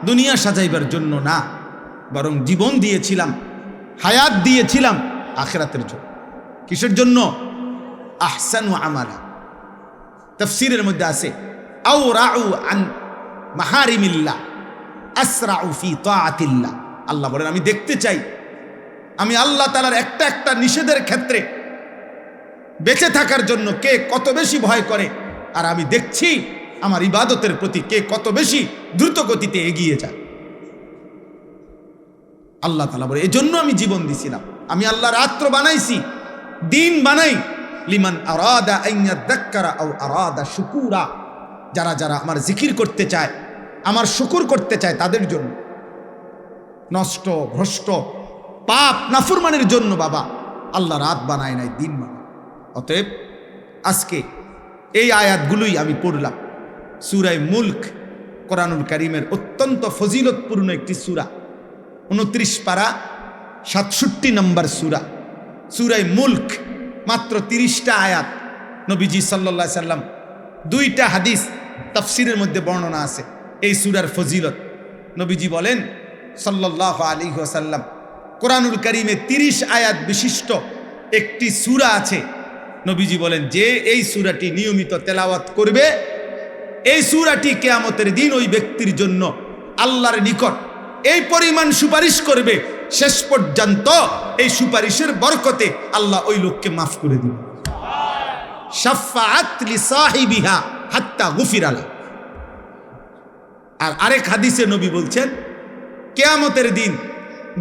Speaker 1: দুনিয়া সাজাইবার জন্য না, বরং জীবন দিয়েছিলাম, হায়াত দিয়েছিলাম আখিরাতের জন্য। কিসের জন্য? আহসানু আমালা। তাফসীরের মধ্যে আছে, আও রাউ আন মাহারিমিল্লাহ আসরাউ ফি তাআতিল্লাহ। আল্লাহ বলেন, আমি দেখতে চাই আমি আল্লাহ তাআলার একটা একটা নিষেধের ক্ষেত্রে বেঁচে থাকার জন্য কে কত বেশি ভয় করে, আর আমি দেখছি আমার ইবাদতের প্রতি কে কত বেশি দ্রুত গতিতে এগিয়ে যায়। আল্লাহ তাআলা বলে, এজন্য আমি জীবন দিছিলাম। আমি আল্লাহ রাত্র বানাইছি, দিন বানাই, লিমান আরাদা আন ইয়াযাক্কারা আও আরাদা শুকুরা। যারা যারা আমার জিকির করতে চায়, আমার শুকর করতে চায় তাদের জন্য, নষ্ট ভ্রষ্ট পাপ নাফরমানের জন্য বাবা আল্লাহ রাত বানায় নাই, দিন বানায়। অতএব আজকে এই আয়াতগুলোই আমি পড়লাম। সূরা মুলক কোরআনুল কারীমের অত্যন্ত ফজিলতপূর্ণ একটি সূরা, 29 পারা 67 নম্বর সূরা। সূরা মুলক মাত্র 30টা আয়াত। নবীজি সাল্লাল্লাহু আলাইহি সাল্লাম 2টা হাদিস তাফসীরের মধ্যে বর্ণনা আছে এই সূরার ফজিলত। নবীজি বলেন সাল্লাল্লাহু আলাইহি ওয়াসাল্লাম, কোরআনুল কারীমে 30 আয়াত বিশিষ্ট একটি সূরা আছে। নবীজি বলেন যে এই সূরাটি নিয়মিত তেলাওয়াত করবে, এই সূরাটি কিয়ামতের দিন ওই ব্যক্তির জন্য আল্লাহর নিকট এই পরিমাণ সুপারিশ করবে, শেষ পর্যন্ত এই সুপারিশের বরকতে আল্লাহ ওই লোককে মাফ করে দিবে। শাফাআত লিসাহিবিহা হাত্তা গুফিরা লাহু। আর আরেক হাদিসে নবী বলছেন কিয়ামতের দিন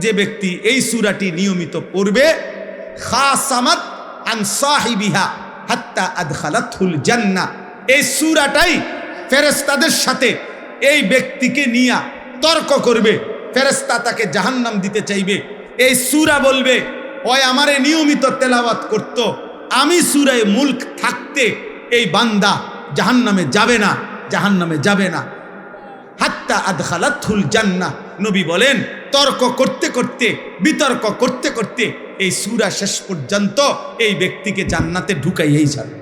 Speaker 1: যে ব্যক্তি এই সূরাটি নিয়মিত পড়বে, খাসামাত আন সাহিবিহা হাত্তা আদখালাতহুল জান্নাহ, এই সূরাটাই ফেরেশতাদের সাথে এই ব্যক্তিকে নিয়ে তর্ক করবে। ফেরেশতা তাকে জাহান্নাম দিতে চাইবে, এই সূরা বলবে ওই আমারে নিয়মিত তেলাওয়াত করত, আমি সূরা মুলক থাকতে এই বান্দা জাহান্নামে যাবে না, জাহান্নামে যাবে না। হাত্তা আদখালাতহুল জান্নাহ, নবী বলেন তর্ক করতে করতে বিতর্ক করতে করতে এই সূরা শেষ পর্যন্ত এই ব্যক্তিকে জান্নাতে ঢুকাইয়েই যাবে।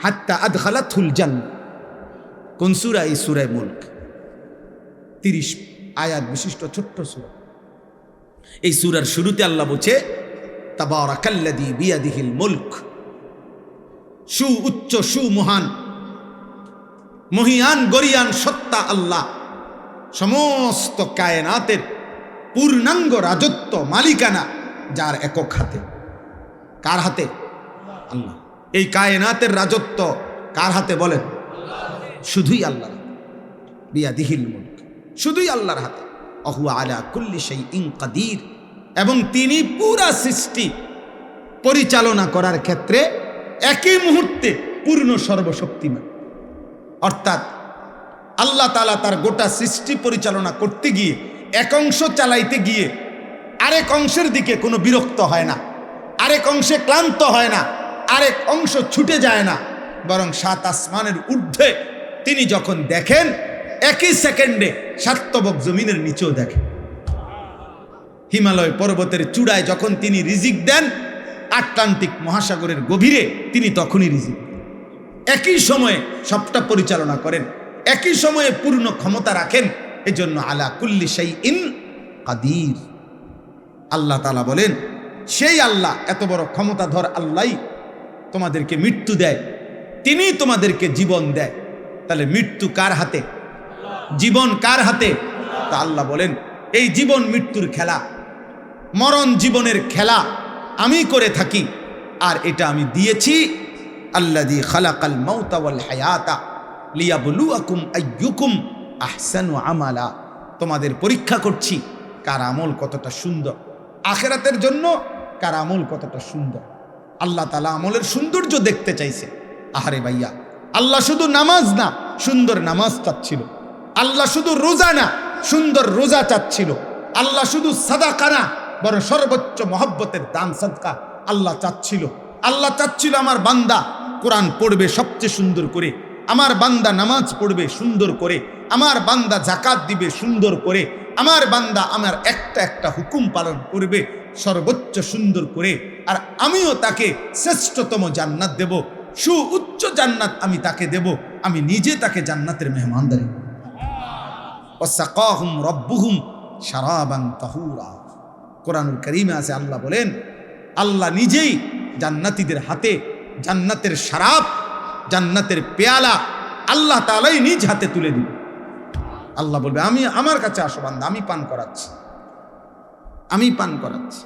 Speaker 1: হাত্তা আদখালাতহুল জান্নাহ। কোন সূরা? এই সূরা মুলক, 30 আয়াত বিশিষ্ট ছোট্ট সূরা। এই সূরার শুরুতে আল্লাহ বলছে তাবারাকাল্লাযী বিয়াদিহিল মুলক, সু উচ্চ সু মহান মহিয়ান গরিয়ান সত্তা আল্লাহ, সমস্ত কায়নাতের পূর্ণাঙ্গ রাজত্ব মালিকানা যার একক হাতে। কার হাতে? আল্লাহ। এই কায়নাতের রাজত্ব কার হাতে বলেন? শুধুই আল্লাহর। বিয়াদিহিল মুলক, শুধুই আল্লাহর হাতে। অহুয়া আলা কুল্লি শাইইন কাদির, এবং তিনি পুরা সৃষ্টি পরিচালনা করার ক্ষেত্রে একই মুহূর্তে পূর্ণ সর্বশক্তিমান। অর্থাৎ আল্লাহ তাআলা তার গোটা সৃষ্টি পরিচালনা করতে গিয়ে এক অংশ চালাইতে গিয়ে আরেক অংশের দিকে কোনো বিরক্ত হয় না, আরেক অংশে ক্লান্ত হয় না, আরেক অংশ ছুটে যায় না, বরং 7 আসমানের ঊর্ধ্বে তিনি যখন দেখেন একই সেকেন্ডে সাতবক জমিনের নিচেও দেখেন। হিমালয় পর্বতের চূড়ায় যখন তিনি রিজিক দেন, আটলান্টিক মহাসাগরের গভীরে তিনি তখনই রিজিক দেন। একই সময়ে সবটা পরিচালনা করেন, একই সময়ে পূর্ণ ক্ষমতা রাখেন। এজন্য আলা কুল্লি শাইইন কাদির। আল্লাহ তাআলা বলেন সেই আল্লাহ, এত বড় ক্ষমতাধর আল্লাহ তোমাদেরকে মৃত্যু দেয়, তিনি তোমাদেরকে জীবন দেয়। তাহলে মৃত্যু কার হাতে? জীবন কার হাতে? তা আল্লাহ বলেন এই জীবন মৃত্যুর খেলা, মরণ জীবনের খেলা আমি করে থাকি, আর এটা আমি দিয়েছি আল্লাযী খালাকাল মাউতা ওয়াল হায়াতা লিয়াবলুয়াকুম আইয়ুকুম আহসানু আমালা। তোমাদের পরীক্ষা করছি কার আমল কতটা সুন্দর, আখিরাতের জন্য কার আমল কতটা সুন্দর। আল্লাহ তাআলা আমলের সৌন্দর্য দেখতে চাইছে। আহারে ভাইয়া, আল্লাহ শুধু নামাজ না, সুন্দর নামাজ চাচ্ছিল। আল্লাহ শুধু রোজা না, সুন্দর রোজা চাচ্ছিল। আল্লাহ শুধু সাদাকা না, বরং সর্বোচ্চ মহব্বতের দান সাদকা আল্লাহ চাচ্ছিল। আল্লাহ চাচ্ছিল আমার বান্দা কোরআন পড়বে সবচেয়ে সুন্দর করে, আমার বান্দা নামাজ পড়বে সুন্দর করে, আমার বান্দা যাকাত দিবে সুন্দর করে, আমার বান্দা আমার একটা একটা হুকুম পালন করবে সর্বোচ্চ সুন্দর করে, আর আমিও তাকে শ্রেষ্ঠতম জান্নাত দেব, সুউচ্চ জান্নাত আমি তাকে দেব, আমি নিজে তাকে জান্নাতের মেহমানদারি। ওয়াসাকাহুম রাব্বুহুম শারাবান তাহুরা। কোরআনুল কারীমে আছে আল্লাহ বলেন আল্লাহ নিজেই জান্নাতীদের হাতে জান্নাতের শরাব, জান্নাতের পেয়ালা আল্লাহ তাআলাই নিজ হাতে তুলে দিবে। আল্লাহ বলবে আমি, আমার কাছে আসো বান্দা, আমি পান করাচ্ছি, আমি পান করাচ্ছি।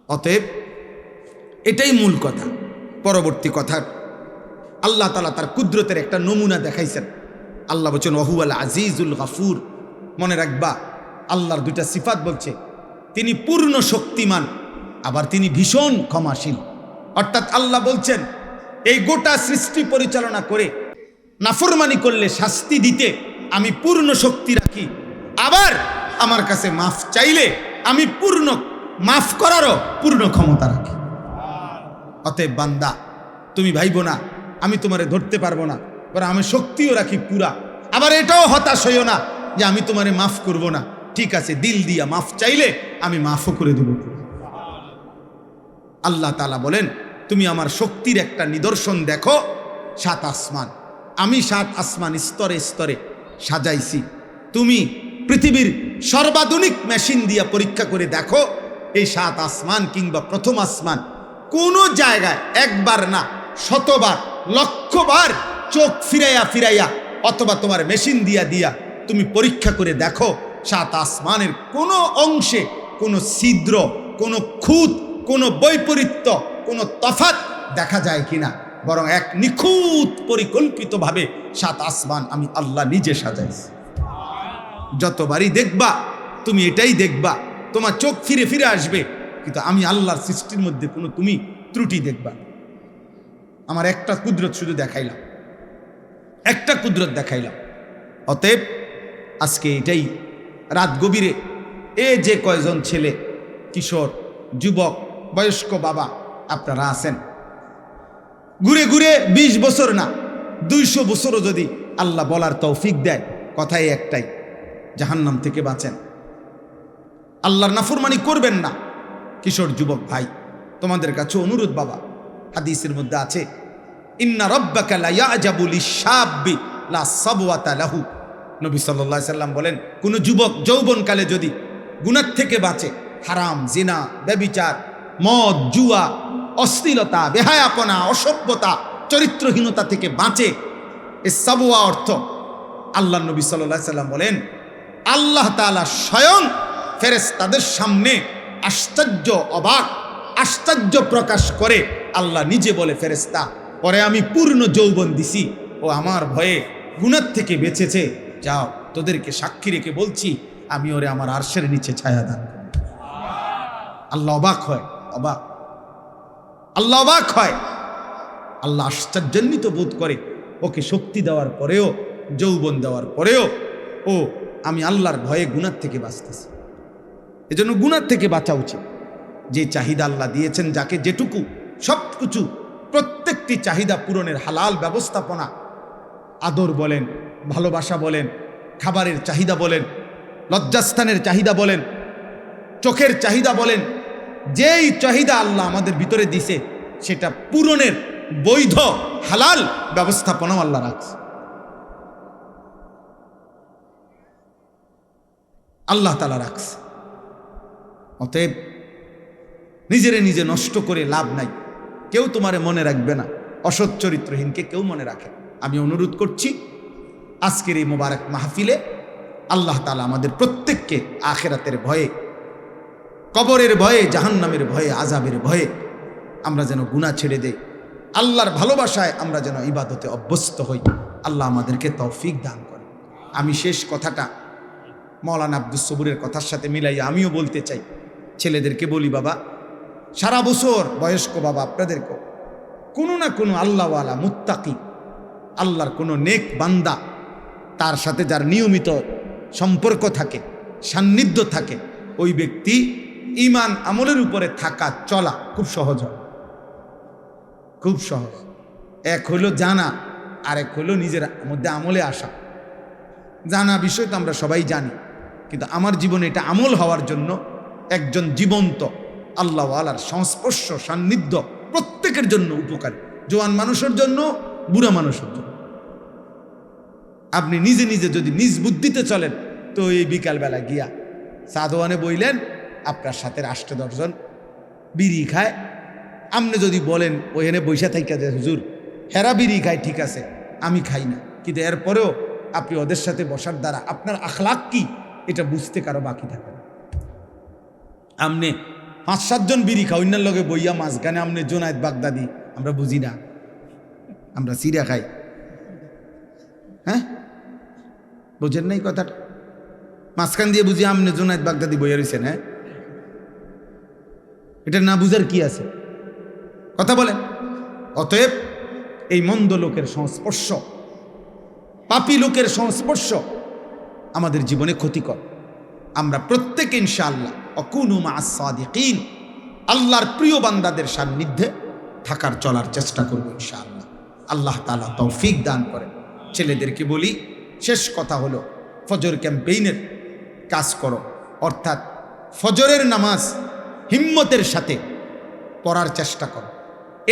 Speaker 1: অতএব এটাই মূল কথা। পরবর্তী কথা, আল্লাহ তাআলা তার কুদরতের একটা নমুনা দেখাইছেন। আল্লাহ বলছেন ওয়াহুয়াল আজিজুল গফুর। মনে রাখবা আল্লাহর দুইটা সিফাত বলছে, তিনি পূর্ণ শক্তিমান, আবার তিনি ভীষণ ক্ষমাশীল। অর্থাৎ আল্লাহ বলছেন এই গোটা সৃষ্টি পরিচালনা করে নাফরমানি করলে শাস্তি দিতে আমি পূর্ণ শক্তি রাখি, আবার আমার কাছে মাফ চাইলে আমি পূর্ণ মাফ করারও পূর্ণ ক্ষমতা রাখি। অতএব বান্দা, তুমি ভাইবো না আমি তোমারে ধরতে পারবো না, বরং আমি শক্তিও রাখি পুরা। আবার এটাও হতাশ হইও না যে আমি তোমারে মাফ করব না। ঠিক আছে, দিল দিয়া মাফ চাইলে আমি মাফও করে দেব। আল্লাহ তাআলা বলেন, তুমি আমার শক্তির একটা নিদর্শন দেখো, 7 আসমান। আমি 7 আসমান স্তরে স্তরে সাজাইছি। তুমি পৃথিবীর সর্বাধুনিক মেশিন দিয়া পরীক্ষা করে দেখো, এই 7 আসমান কিংবা প্রথম আসমান কোনো জায়গায় একবার না, শতবার, লক্ষবার চোখ ফিরাইয়া ফিরাইয়া অথবা তোমার মেশিন দিয়া দিয়া তুমি পরীক্ষা করে দেখো, 7 আসমানের কোনো অংশে কোনো ছিদ্র, কোনো খুঁত, কোনো বৈপরীত্য, কোনো তফাৎ দেখা যায় কিনা। বরং এক নিখুঁত পরিকল্পিতভাবে 7 আসমান আমি আল্লাহ নিজে সাজাইছি। যতবারই দেখবা তুমি এটাই দেখবা, তোমার চোখ ফিরে ফিরে আসবে, কিন্তু আমি আল্লাহর সৃষ্টির মধ্যে কোনো তুমি ত্রুটি দেখবা। আমার একটা কুদরত শুধু দেখাইলাম, একটা কুদরত দেখাইলাম। অতএব আজকে এটাই রাত গভীরে যে কয়জন ছেলে, কিশোর, যুবক, বয়স্ক বাবা আপনারা আছেন, ঘুরে ঘুরে 20 বছর না 200 বছরও যদি আল্লাহ বলার তৌফিক দেয়, কথাই একটাই, জাহান্নাম থেকে বাঁচেন, আল্লাহর নাফরমানি করবেন না। কিশোর যুবক ভাই, তোমাদের কাছে অনুরোধ বাবা, হাদিসের মধ্যে আছে, ইন্না রাব্বাকা লা ইয়াজাবু লিশ-শাব্বি লা সাবওয়াতা লাহু। নবী সাল্লাল্লাহু আলাইহি সাল্লাম বলেন, কোন যুবক যৌবনকালে যদি গুনাহ থেকে বাঁচে, হারাম, জিনা, ব্যভিচার, মদ, জুয়া, অশ্লীলতা, বেহায়াপনা, অসভ্যতা, চরিত্রহীনতা থেকে বাঁচে, এই সাবওয়া অর্থ, আল্লাহ নবী সাল্লাল্লাহু আলাইহি সাল্লাম বলেন, আল্লাহ তাআলা স্বয়ং ফেরেশতাদের সামনে আশ্চর্য, অবাক, আশ্চর্য প্রকাশ করে আল্লাহ নিজে বলে, ফেরেশতা, পরে আমি পূর্ণ যৌবন দিছি, ও আমার ভয়ে গুনাহ থেকে বেঁচেছে, যাও তোদেরকে সাক্ষী রেখে বলছি, আমি ওরে আমার আরশের নিচে ছায়া দান করি। আল্লাহ অবাক হয়, অবাক, আল্লাহ অবাক হয়, আল্লাহ আশ্চর্যান্বিত বোধ করে, ওকে শক্তি দেওয়ার পরেও, যৌবন দেওয়ার পরেও ও আমি আল্লাহর ভয়ে গুনাহ থেকে বাঁচতেছি। এজন্য গুনাহ থেকে বাঁচা উচিত। যে চাহিদা আল্লাহ দিয়েছেন, যাকে যেটুকু, সব কিছু, প্রত্যেকটি চাহিদা পূরণের হালাল ব্যবস্থাপনা, আদর বলেন, ভালোবাসা বলেন, খাবারের চাহিদা বলেন, লজ্জাস্থানের চাহিদা বলেন, চোখের চাহিদা বলেন, যেই চাহিদা আল্লাহ আমাদের ভিতরে দিছে, সেটা পূরণের বৈধ হালাল ব্যবস্থাপনাও আল্লাহ রাখছে। আল্লাহ তাআলা রাখছে। অতএব নিজেরে নিজে নষ্ট করে লাভ নাই। কেউ তোমারে মনে রাখবে না, অসৎ চরিত্রহীনকে কেউ মনে রাখে। আমি অনুরোধ করছি, আজকের এই মোবারক মাহফিলে আল্লাহ তাআলা আমাদের প্রত্যেককে আখিরাতের ভয়ে, কবরের ভয়ে, জাহান্নামের ভয়ে, আযাবের ভয়ে আমরা যেন গুনাহ ছেড়ে দেই, আল্লাহর ভালোবাসায় আমরা যেন ইবাদতে অভ্যস্ত হই। আল্লাহ আমাদেরকে তৌফিক দান করে। আমি শেষ কথাটা মাওলানা আব্দুস সবুরের কথার সাথে মিলাইয়া আমিও বলতে চাই। ছেলেদেরকে বলি, বাবা, সারা বছর, বয়স্ক বাবা আপনাদেরকেও, কোনো না কোনো আল্লাহওয়ালা, মুত্তাকি, আল্লাহর কোনো নেক বান্দা, তার সাথে যার নিয়মিত সম্পর্ক থাকে, সান্নিধ্য থাকে, ওই ব্যক্তি ঈমান আমলের উপরে থাকা, চলা খুব সহজ হয়, খুব সহজ। এক হইল জানা, আর এক হইল নিজের মধ্যে আমলে আসা। জানা বিষয় তো আমরা সবাই জানি, কিন্তু আমার জীবনে এটা আমল হওয়ার জন্য একজন জীবন্ত আল্লাহওয়ালার সংস্পর্শ, সান্নিধ্য প্রত্যেকের জন্য উপকারী, জোয়ান মানুষের জন্য, বুড়া মানুষের জন্য। আপনি নিজে নিজে যদি নিজ বুদ্ধিতে চলেন, তো এই বিকালবেলা গিয়া সাদোয়ানে বইলেন, আপনার সাথে 8-10 জন বিড়ি খায়, আপনি যদি বলেন ওইখানে বৈশা থাইকা যে হুজুর হেরা বিড়ি খায়, ঠিক আছে, আমি খাই না, কিন্তু এরপরেও আপনি ওদের সাথে বসার দ্বারা আপনার আখলাক কি, এটা বুঝতে কারো বাকি থাকে না। আপনি 5-7 জন বিড়ি খাও, অন্যার লগে বইয়া মাঝখানে আপনি জোনায়েদ বাগদাদি, আমরা বুঝি না, আমরা সিরা খাই। হ্যাঁ, বুঝেন নাই কথাটা? মাঝখান দিয়ে বুঝি আপনি জোনায়েদ বাগদাদি বইয়া রয়েছেন। হ্যাঁ, এটা না বুঝার কি আছে? কথা বলেন। অতএব এই মন্দ লোকের সংস্পর্শ পাপী লোকের সংস্পর্শ আমাদের জীবনে ক্ষতিকর। আমরা প্রত্যেকে ইনশাআল্লাহ অকুনু মা'আস সাদিকিন, আল্লাহর প্রিয় বান্দাদের সান্নিধ্যে থাকার চলার চেষ্টা করব ইনশাআল্লাহ। আল্লাহ তাআলা তৌফিক দান করেন। ছেলেদেরকে বলি, শেষ কথা হলো ফজর ক্যাম্পেইনের কাজ করো, অর্থাৎ ফজরের নামাজ হিম্মতের সাথে পড়ার চেষ্টা করো।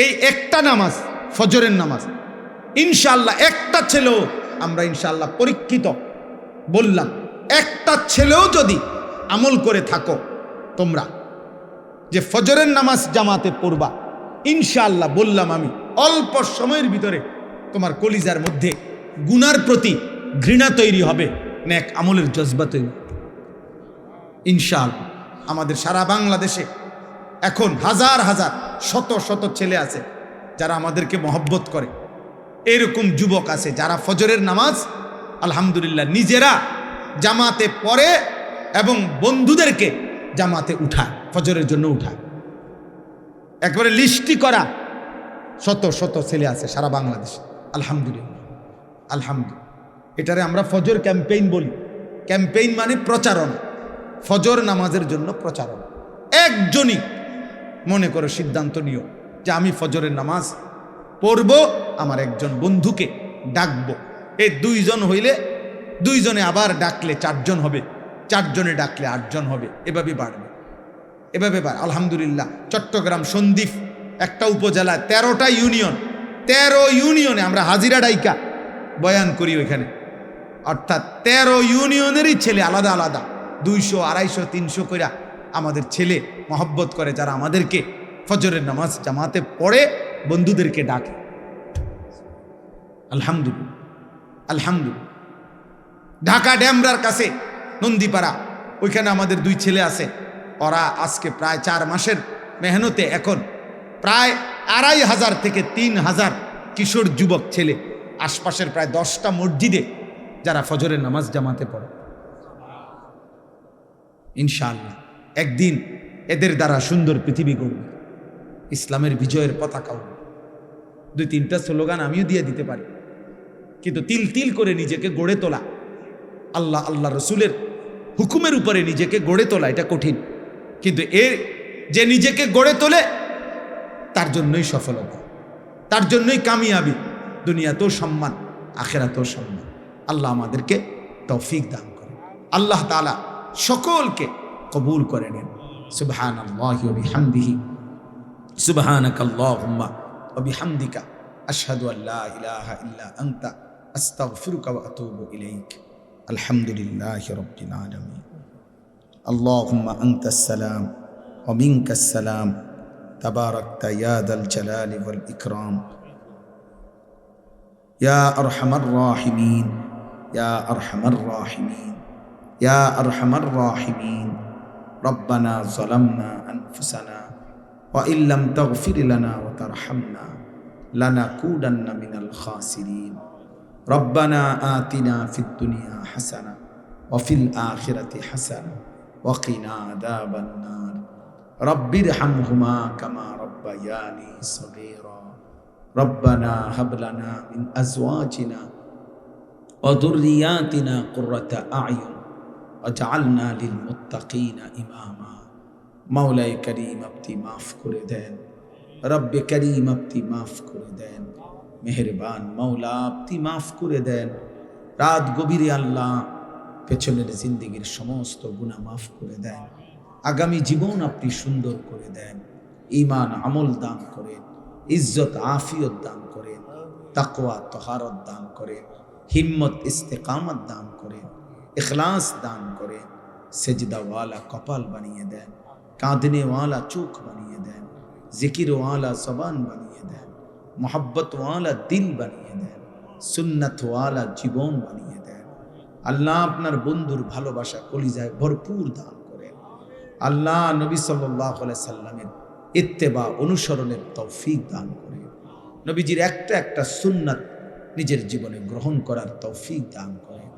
Speaker 1: এই একটা নামাজ, ফজরের নামাজ, ইনশাআল্লাহ একটা ছেলেও আমরা ইনশাআল্লাহ পরীক্ষিত বললাম, একটা ছেলেও যদি আমল করে থাকো তোমরা যে ফজরের নামাজ জামাতে পড়বা, ইনশাআল্লাহ বললাম আমি অল্প সময়ের ভিতরে তোমার কলিজার মধ্যে গুনার প্রতি ঘৃণা তৈরি হবে, নেক আমলের জজবা তৈরি ইনশাআল্লাহ। আমাদের সারা বাংলাদেশে এখন হাজার হাজার শত শত ছেলে আছে যারা আমাদেরকে মহব্বত করে, এরকম যুবক আছে যারা ফজরের নামাজ আলহামদুলিল্লাহ নিজেরা জামাতে পড়ে এবং বন্ধুদেরকে জামাতে উঠায়, ফজরের জন্য উঠায়। একবারে লিস্টি করা শত শত ছেলে আছে সারা বাংলাদেশে আলহামদুলিল্লাহ। আলহামদুলিল্লাহ, এটারে আমরা ফজর ক্যাম্পেইন বলি। ক্যাম্পেইন মানে প্রচারণা, ফজর নামাজের জন্য প্রচারণা। একজনই মনে করো সিদ্ধান্ত নিও যে আমি ফজরের নামাজ পড়ব, আমার একজন বন্ধুকে ডাকবো। এই দুইজন হইলে দুইজনে আবার ডাকলে চারজন হবে, চারজনে ডাকলে আটজন হবে, এভাবে বাড়বে, এভাবে বাড়বে। আলহামদুলিল্লাহ, চট্টগ্রাম সন্দ্বীপ একটা উপজেলায় 13টা ইউনিয়ন, 13 ইউনিয়নে আমরা হাজিরা ডাইকা বয়ান করি ওইখানে, অর্থাৎ 13 ইউনিয়নেরই ছেলে আলাদা আলাদা 200, 250, 300 কইরা আমাদের ছেলে মহব্বত করে, যারা আমাদেরকে ফজরের নামাজ জামাতে পড়ে বন্ধুদেরকে ডাকে। আলহামদুলিল্লাহ, আলহামদুলিল্লাহ। ঢাকা ড্যামরার কাছে নন্দীপাড়া, ওইখানে আমাদের 2 ছেলে আছে, ওরা আজকে প্রায় 4 মাসের মেহনতে এখন প্রায় 2500 থেকে 3000 কিশোর যুবক ছেলে আশপাশের প্রায় 10টা মসজিদে যারা ফজরের নামাজ জামাতে পড়ে। ইনশাআল্লাহ একদিন এদের দ্বারা সুন্দর পৃথিবী গড়বে, ইসলামের বিজয়ের পতাকা উড়বে। 2-3টা স্লোগান আমিও দিয়ে দিতে পারি, কিন্তু তিল তিল করে নিজেকে গড়ে তোলা, আল্লাহ রসুলের হুকুমের উপরে নিজেকে গড়ে তোলা এটা কঠিন, কিন্তু এর যে নিজেকে গড়ে তোলে তার জন্যই সফলতা, তার জন্যই কামিয়াবি, দুনিয়াতেও সম্মান, আখিরাতেও সম্মান। আল্লাহ আমাদেরকে তৌফিক দান করে, আল্লাহ তাআলা সকলকে কবুল করে নেন। সুবহানাল্লাহি ওয়া বিহামদিহি, সুবহানাকাল্লাহুম্মা ওয়া বিহামদিকা, আশহাদু আল্লা ইলাহা ইল্লা আনতা, আস্তাগফিরুকা ওয়া আতুবু ইলাইক। আলহামদুলিল্লাহি রাব্বিল আলামিন। আল্লাহুম্মা আনতাস সালাম ওয়া মিনকাস সালাম, তাবারাকতা ইয়া যাল জালালি ওয়াল ইকরাম, ইয়া আরহামার রাহিমিন, ইয়া আরহামার রাহিমিন, ইয়া আরহামার রাহিমিন। রব্বানা যালামনা আনফুসানা ওয়া ইল্লাম তাগফির লানা ওয়া তারহামনা লানাকুনান্না মিনাল খাসিরিন। রব্বানা আতিনা ফিদ দুনিয়া হাসানা ওয়া ফিল আখিরাতি হাসানা ওয়া কিনা আযাবান নার। রব্বিরহামহুমা কামা রব্বায়ানি সগীরা। রব্বানা হাব লানা মিন আজওয়াজিনা ওয়া যুররিয়াতিনা কুররাতা আ'য়ুন ওয়াজআলনা লিল মুত্তাকিনা ইমামা। মাওলাই করিম আপনি মাফ করে দেন, রব্বে করিম আপনি মাফ করে দেন, মেহেরবান মাওলা আপনি মাফ করে দেন। রাত গভীরে আল্লাহ পেছনের জিন্দেগির সমস্ত গুনাহ মাফ করে দেন, আগামী জীবন আপনি সুন্দর করে দেন, ঈমান আমল দান করেন, ইজ্জত আফিয়ত দান করেন, তাকওয়া তহারত দান করেন, হিম্মত ইস্তেকামত দান করেন, ইখলাস দান করেন, সেজদাওয়ালা কপাল বানিয়ে দেন, কাঁদনেওয়ালা চোখ বানিয়ে দেন, জিকিরওয়ালা জবান বানিয়ে দেন, মোহাব্বতওয়ালা দিল বানিয়ে দেন, সুন্নতওয়ালা জীবন বানিয়ে দেন। আল্লাহ আপনার বন্ধুর ভালোবাসা কলিজায় ভরপুর দান করেন। আল্লাহ নবী সাল্লাল্লাহু আলাইহি সাল্লামের ইত্তেবা অনুসরণের তৌফিক দান করেন। নবীজির একটা একটা সুন্নাত নিজের জীবনে গ্রহণ করার তৌফিক দান করেন।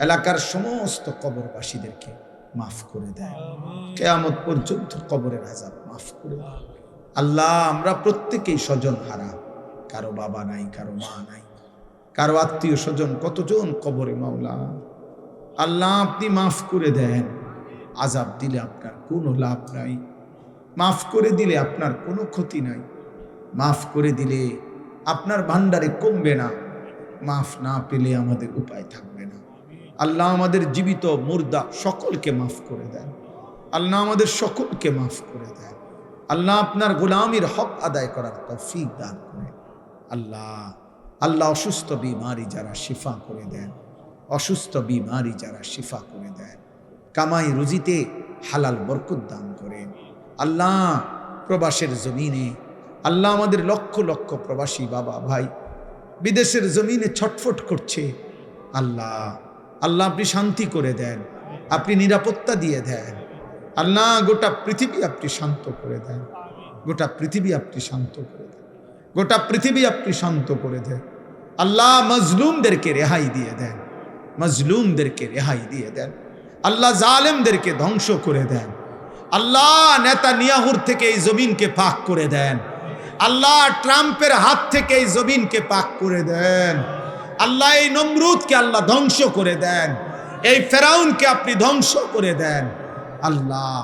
Speaker 1: এলাকার সমস্ত কবরবাসীদেরকে মাফ করে দেন, কিয়ামত পর্যন্ত কবরের আযাব মাফ করে দেন। আল্লাহ আমরা প্রত্যেকেই স্বজন হারা, কারো বাবা নাই, কারো মা নাই, কারো আত্মীয় স্বজন কতজন কবরে মাওলা। আল্লাহ আপনি মাফ করে দেন। আযাব দিলে আপনার কোনো লাভ নাই, মাফ করে দিলে আপনার কোনো ক্ষতি নাই, মাফ করে দিলে আপনার ভান্ডারে কমবে না, মাফ না পেলে আমাদের উপায় থাকবে না। আল্লাহ আমাদের জীবিত মুর্দা সকলকে মাফ করে দেন। আল্লাহ আমাদের সকলকে মাফ করে দেন। আল্লাহ আপনার গোলামির হক আদায় করার তৌফিক দান করেন। আল্লাহ আল্লাহ অসুস্থ বিমারি যারা শিফা করে দেন, অসুস্থ বিমারি যারা শিফা করে দেন। কামাই রুজিতে হালাল বরকত দান করেন। আল্লাহ প্রবাসের জমিনে আল্লাহ আমাদের লক্ষ লক্ষ প্রবাসী বাবা ভাই বিদেশের জমিনে ছটফট করছে। আল্লাহ আল্লাহ আপনি শান্তি করে দেন, আপনি নিরাপত্তা দিয়ে দেন। আল্লাহ গোটা পৃথিবী আপনি শান্ত করে দেন, গোটা পৃথিবী আপনি শান্ত করে দেন, গোটা পৃথিবী আপনি শান্ত করে দেন। আল্লাহ মজলুমদেরকে রেহাই দিয়ে দেন, মজলুমদেরকে রেহাই দিয়ে দেন। আল্লাহ জালেমদেরকে ধ্বংস করে দেন। আল্লাহ নেতানিয়াহুর থেকে এই জমিনকে পাক করে দেন। আল্লাহ ট্রাম্পের হাত থেকে এই জমিনকে পাক করে দেন। আল্লাহ এই নমরুদকে আল্লাহ ধ্বংস করে দেন, এই ফেরাউনকে আপনি ধ্বংস করে দেন। আল্লাহ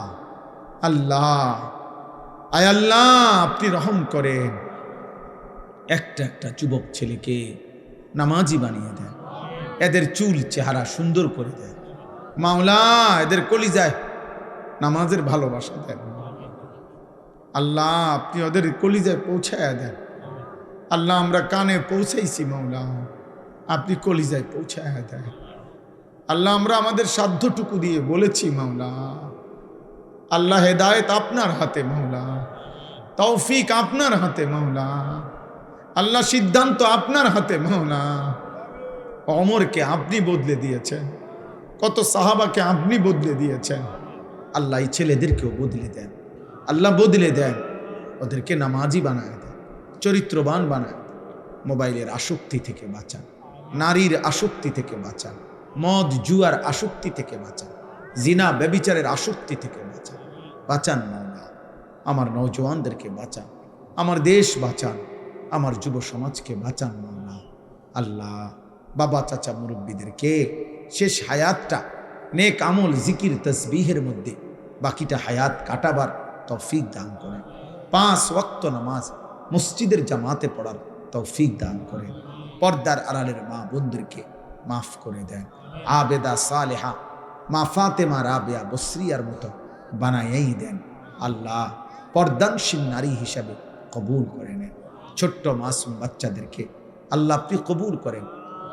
Speaker 1: আল্লাহ আয় আল্লাহ আপনি রহম করেন। একটা একটা যুবক ছেলেকে নামাজি বানিয়ে দেন, এদের চুল চেহারা সুন্দর করে দেন। মাওলা এদের কলিজায় নামাজের ভালোবাসা দেন। আল্লাহ আপনি ওদের কলিজায় পৌঁছায় দেন। আল্লাহ আমরা কানে পৌঁছাইছি, মাওলা আপনি কলিজায় পৌঁছায় দেন। আল্লাহ আমরা আমাদের সাধ্যটুকু দিয়ে বলেছি মাওলা। আল্লাহ হেদায়েত আপনার হাতে মাওলা, তৌফিক আপনার হাতে মাওলা। আল্লাহ সিদ্ধান্ত আপনার হাতে মাওলা। ওমরকে আপনি বদলে দিয়েছেন, কত সাহাবাকে আপনি বদলে দিয়েছেন। আল্লাহ এই ছেলেদেরকেও বদলে দেন, আল্লাহ বদলে দেন, ওদেরকে নামাজি বানায় দেন, চরিত্রবান বানায় দেন। মোবাইলের আসক্তি থেকে বাঁচান, নারীর আসক্তি থেকে বাঁচান, মদ জুয়ার আসক্তি থেকে বাঁচান, জিনা ব্যভিচারের আসক্তি থেকে বাঁচান। বাঁচান মাওলা, আমার নওজওয়ানদেরকে বাঁচান, আমার দেশ বাঁচান, আমার যুব সমাজকে বাঁচান মাওলা। আল্লাহ বাবা চাচা মুরব্বীদেরকে শেষ হায়াতটা নেক আমল জিকির তসবিহের মধ্যে বাকিটা হায়াত কাটাবার তৌফিক দান করেন। 5 ওয়াক্ত নামাজ মসজিদের জামাতে পড়ার তৌফিক দান করেন। পর্দার আড়ালের মা বোনদেরকে মাফ করে দেন। আবেদা সালেহা মা ফাতেমা রাবেয়া বসরিয়ার মতো বানাইয়াই দেন। আল্লাহ পর্দানশীল নারী হিসাবে কবুল করে নেন। ছোট্ট মাসুম বাচ্চাদেরকে আল্লাহ আপনি কবুল করেন।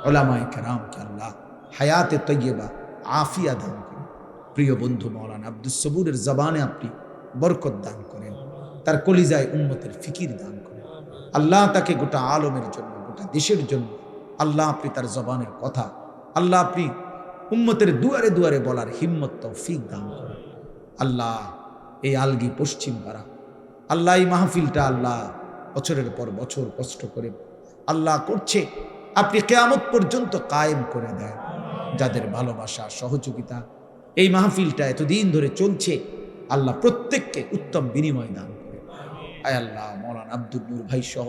Speaker 1: ওলামায়ে কেরামকে আল্লাহ হায়াতে তৈয়বা আফিয়া দান করেন। প্রিয় বন্ধু মাওলানা আব্দুস সবুরের জবানে আপনি বরকত দান করেন, তার কলিজায় উম্মতের ফিকির দান করেন। আল্লাহ তাকে গোটা আলমের জন্য, গোটা দেশের জন্য আল্লাহ আপনি তার জবানের কথা আল্লাহ আপনি উম্মতের দুয়ারে দুয়ারে বলার হিম্মত তৌফিক দান করেন। আল্লাহ এই আলগি পশ্চিম পাড়া আল্লাহ এই মাহফিলটা আল্লাহ বছরের পর বছর কষ্ট করে আল্লাহ করছে, আপনি কিয়ামত পর্যন্ত কায়েম করে দেন। যাদের ভালোবাসা সহযোগিতা এই মাহফিলটা এতদিন ধরে চলছে, আল্লাহ প্রত্যেককে উত্তম বিনিময় দান করে। আয় আল্লাহ মৌলানা আব্দুল নূর ভাই সহ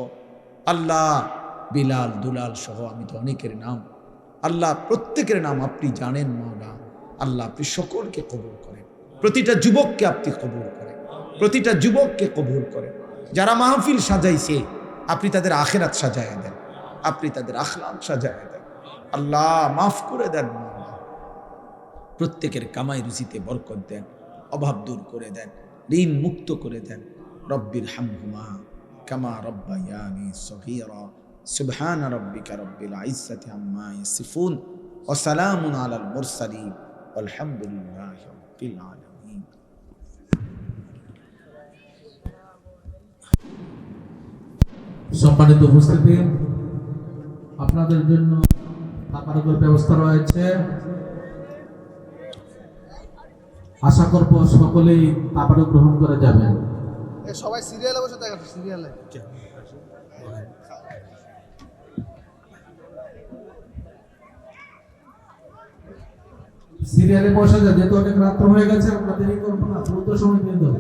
Speaker 1: আল্লাহ বিলাল দুলাল সহ আমি তো অনেকের নাম আল্লাহ প্রত্যেকের নাম আপনি জানেন মাওলা। আল্লাহ আপনি সকলকে কবুল করেন, প্রতিটা যুবককে আপনি কবুল করেন, প্রতিটা যুবককে কবুল করেন। যারা মাহফিল সাজাইছে আপনি তাদের আখিরাত সাজায় দেন, আপনি তাদের আখলাক সাজায় দেন। আল্লাহ মাফ করে দেন মাওলা, প্রত্যেকের কামাই রুজিতে বরকত দেন, অভাব দূর করে দেন, ঋণ মুক্ত করে দেন। রব্বির হামহুমা কামা রব্বায়ানি সগীরা। সুবহান রাব্বিকা রব্বিল ইজ্জাতি আম্মা ইয়াসিফুন ওয়া সালামুন আলাল মুরসালিন আলহামদুলিল্লাহি রাব্বিল আলামিন।
Speaker 2: সম্মানিত উপস্থিতি, আপনাদের জন্য থাকার ব্যবস্থা রয়েছে। আশা করব সকলেই খাবার গ্রহণ করে যাবেন।
Speaker 3: সবাই সিরিয়ালে বসে দেখেন, সিরিয়ালে
Speaker 2: সিরিয়ালে বসে যায়, যেহেতু অনেক রাত্র হয়ে গেছে, আমরা দেরি করবো না, দ্রুত সময় দিয়ে দেবো।